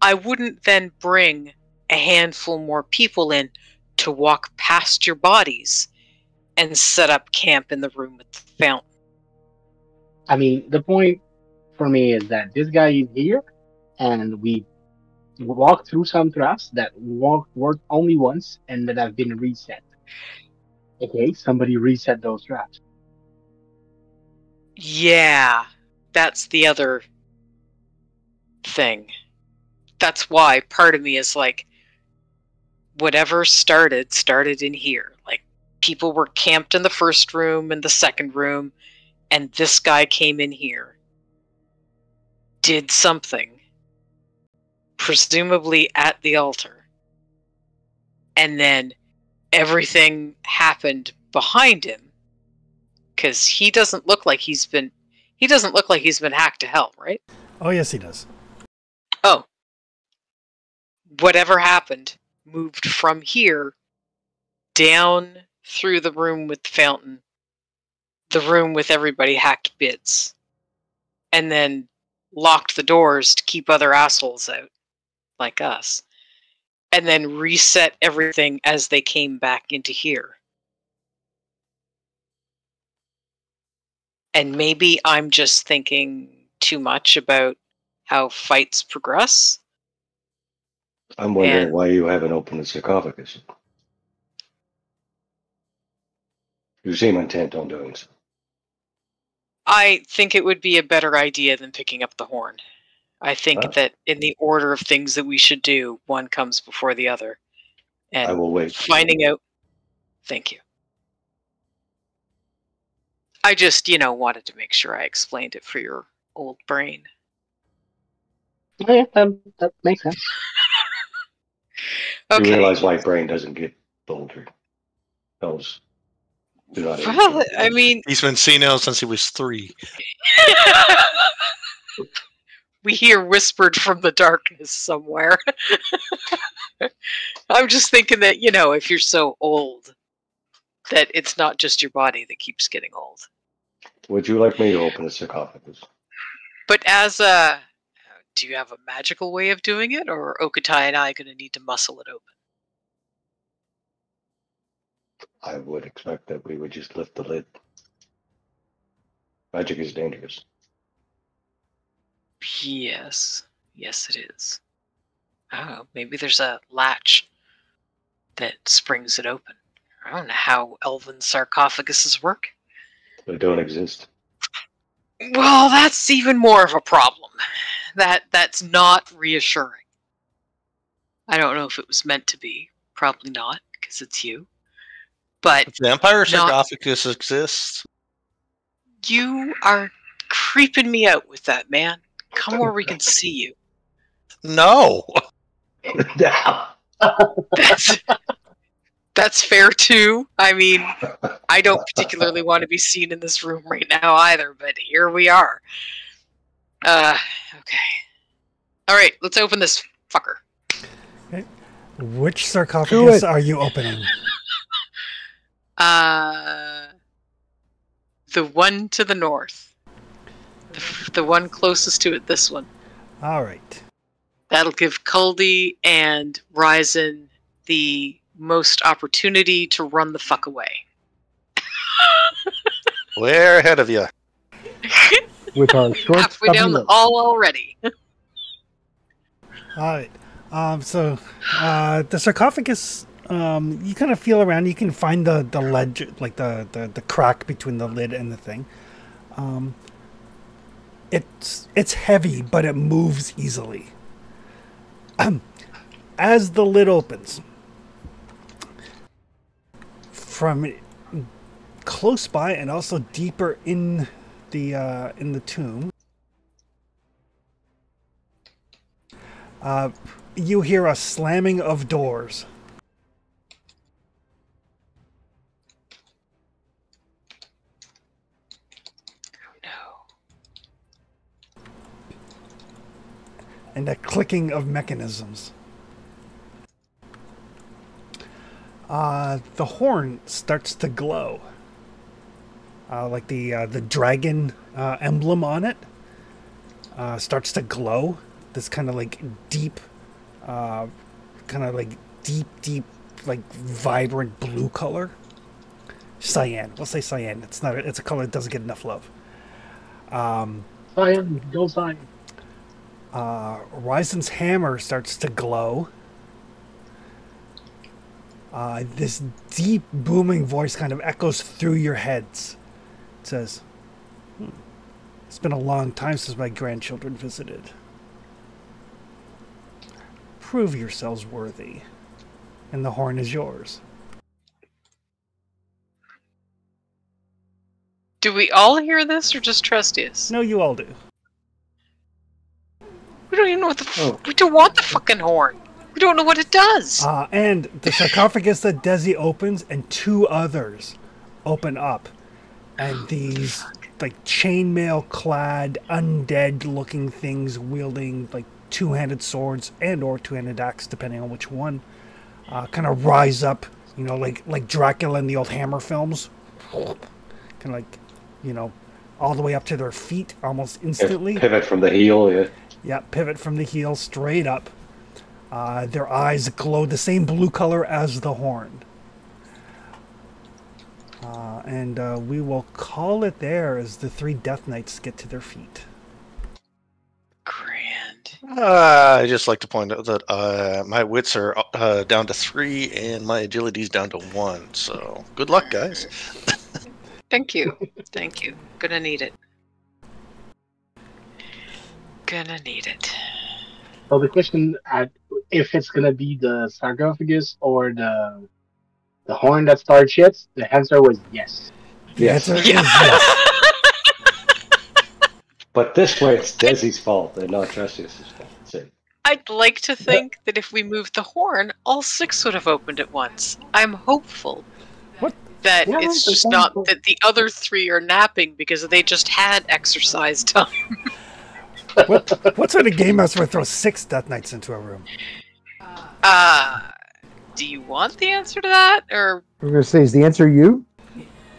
I wouldn't then bring a handful more people in to walk past your bodies and set up camp in the room with the fountain. I mean, the point for me is that this guy is here, and we walked through some traps that worked only once and that have been reset. Okay, somebody reset those traps. Yeah, that's the other thing. That's why part of me is like, whatever started in here. Like, people were camped in the first room and the second room, and this guy came in here, did something, presumably at the altar, and then everything happened behind him, because he doesn't look like he's been hacked to hell, right? Oh, yes, he does. Oh. Whatever happened moved from here down through the room with the fountain, the room with everybody hacked bits, and then locked the doors to keep other assholes out, like us, and then reset everything as they came back into here. And maybe I'm just thinking too much about how fights progress. I'm wondering why you haven't opened the sarcophagus. You seem intent on doing so. I think it would be a better idea than picking up the horn. I think Huh? that in the order of things that we should do, one comes before the other. And I will wait. finding out. Thank you. I just, wanted to make sure I explained it for your old brain. Yeah, that makes sense. You Okay. realize my brain doesn't get older. Those do not age. Well, I mean, He's been senile since he was 3. we hear whispered from the darkness somewhere. I'm just thinking that, if you're so old, that it's not just your body that keeps getting old. Would you like me to open the sarcophagus? But do you have a magical way of doing it, or are Okatai and I going to need to muscle it open? I would expect that we would just lift the lid. Magic is dangerous. Yes. Yes, it is. Oh, maybe there's a latch that springs it open. I don't know how elven sarcophaguses work. They don't exist. Well, that's even more of a problem. That's not reassuring. I don't know if it was meant to be. Probably not, because it's you. But Vampire sarcophagus exists. you are creeping me out with that, man. Come where we can see you. No. That's fair too. I mean, I don't particularly want to be seen in this room right now either, but here we are. Okay. All right, let's open this fucker. Okay. Which sarcophagus are you opening? The one to the north. The one closest to it, this one. All right. That'll give Kuldi and Ryzen the most opportunity to run the fuck away. We're ahead of you. With our short Halfway down the hall already. All right. So the sarcophagus, you kind of feel around. You can find the ledge, like the crack between the lid and the thing. It's heavy, but it moves easily. As the lid opens, from close by and also deeper in the tomb, you hear a slamming of doors. And a clicking of mechanisms. The horn starts to glow. Like the dragon emblem on it starts to glow. This kind of like deep, deep, like vibrant blue color. Cyan. We'll say cyan. It's not. It's a color that doesn't get enough love. Cyan, go Cyan. Ryzen's hammer starts to glow. This deep booming voice kind of echoes through your heads. It says, "It's been a long time since my grandchildren visited. Prove yourselves worthy, and the horn is yours." Do we all hear this, or just Trustius? No, you all do. We don't even know what we don't want the fucking horn. We don't know what it does. And the sarcophagus that Desi opens and two others open up. And these like chainmail clad, undead looking things wielding like two-handed swords and or two-handed axe, depending on which one, kind of rise up, like Dracula in the old Hammer films. Kind of like, all the way up to their feet almost instantly. Pivot from the heel, yeah. Yeah, pivot from the heel straight up. Their eyes glow the same blue color as the horn. And we will call it there as the three Death Knights get to their feet. Grand. I just like to point out that my wits are down to 3 and my agility's down to 1. So good luck, guys. Thank you. Thank you. Gonna need it. gonna need it. So the question, if it's gonna be the sarcophagus or the horn that started shit, the answer was yes. The Yes. answer is yes. But this way, it's Desi's fault and not Trestius's fault. That's it. I'd like to think that if we moved the horn, all 6 would have opened at once. I'm hopeful. What? That Yeah, it's that just sounds not cool. that the other 3 are napping because they just had exercise time. What sort of game master would throw 6 Death Knights into a room? Do you want the answer to that, or I was going to say, is the answer you?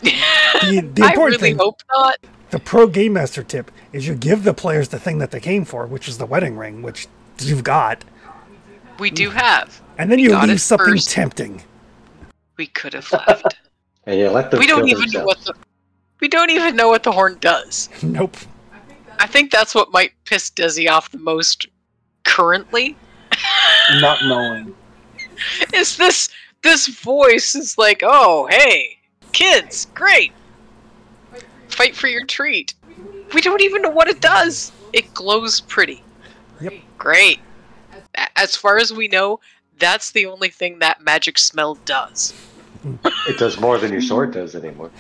The I important really thing, hope not. the pro game master tip, is you give the players the thing that they came for, which is the wedding ring, which you've got, We do have. and then We you got leave it something first. tempting. We could have left. And you let them we don't kill even know themselves. what the. We don't even know what the horn does. Nope. I think that's what might piss Desi off the most currently. Not knowing. Is this voice is like, oh hey, kids, great. Fight for your treat. We don't even know what it does. It glows pretty. Yep. Great. As far as we know, that's the only thing that magic smell does. It does more than your sword does anymore.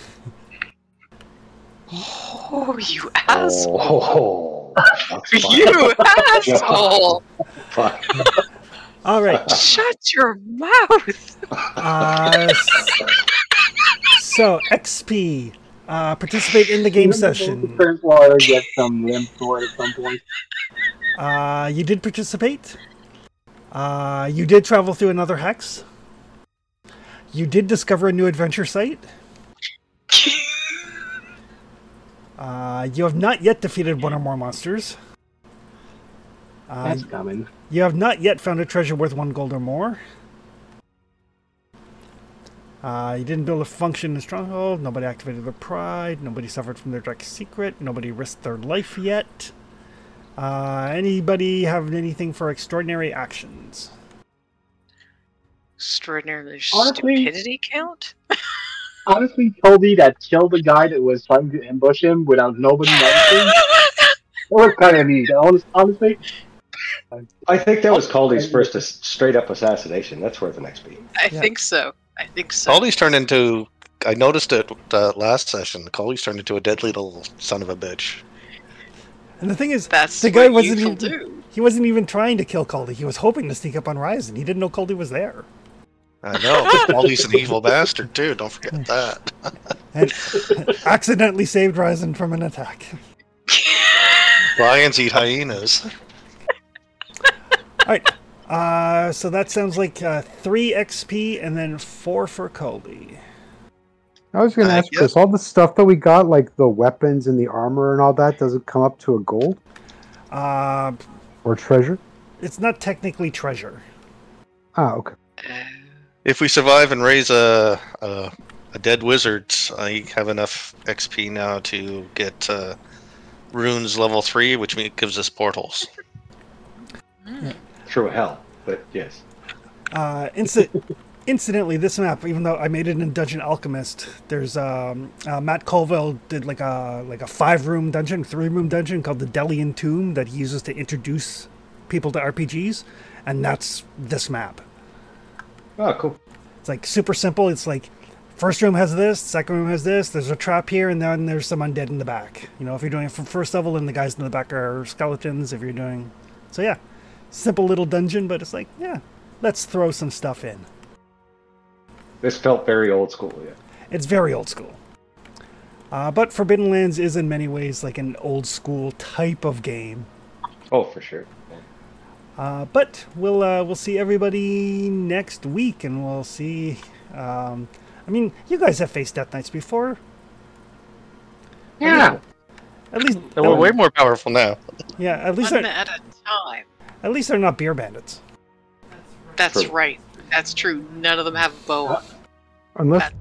Oh, you asshole. Oh, that's fine. You asshole. Fuck. All right. Shut your mouth. So XP, participate in the game session. First water get some limp sword at some point. You did participate. You did travel through another hex. You did discover a new adventure site. You have not yet defeated one or more monsters. That's coming. You have not yet found a treasure worth 1 gold or more. You didn't build a function in the stronghold. Nobody activated their pride. Nobody suffered from their dark secret. Nobody risked their life yet. Anybody have anything for extraordinary actions? Extraordinary Honestly- stupidity count? Honestly, Toby that killed the guy that was trying to ambush him without nobody noticing. That was kind of neat. Honestly, I think that was Caldy's first straight up assassination. That's worth an XP. I Yeah. think so. I think so. Caldy's turned into. I noticed it last session. Caldy's turned into a deadly little son of a bitch. And the thing is, That's the guy what wasn't youthful even, do. he wasn't even trying to kill Caldy. He was hoping to sneak up on Ryzen. He didn't know Caldy was there. I know. But Caldy's an evil bastard too. Don't forget that. And accidentally saved Ryzen from an attack. Lions eat hyenas. Alright. So that sounds like 3 XP and then 4 for Caldy. I was going to ask Yep. Chris, all the stuff that we got, like the weapons and the armor and all that, does it come up to a gold Uh, or treasure? it's not technically treasure. Ah, okay. If we survive and raise a dead wizard, I have enough XP now to get runes level 3, which gives us portals. Through hell, but yes. Incidentally, this map, even though I made it in Dungeon Alchemist, there's Matt Colville did like a 5-room dungeon, 3-room dungeon called the Delian Tomb that he uses to introduce people to RPGs, and that's this map. Oh, cool. It's like super simple. It's like first room has this, second room has this. There's a trap here, and then there's some undead in the back. You know, if you're doing it from first level, then the guys in the back are skeletons. If you're doing, so yeah, simple little dungeon, but it's like, yeah, let's throw some stuff in. This felt very old school, yeah. It's very old school. But Forbidden Lands is in many ways like an old school type of game. Oh, for sure. But we'll see everybody next week, and we'll see. I mean, you guys have faced Death Knights before. yeah. At least, And we're way more powerful now. yeah. At least One they're, at a time. at least they're not beer bandits. That's True. right. That's true. None of them have a bow. Unless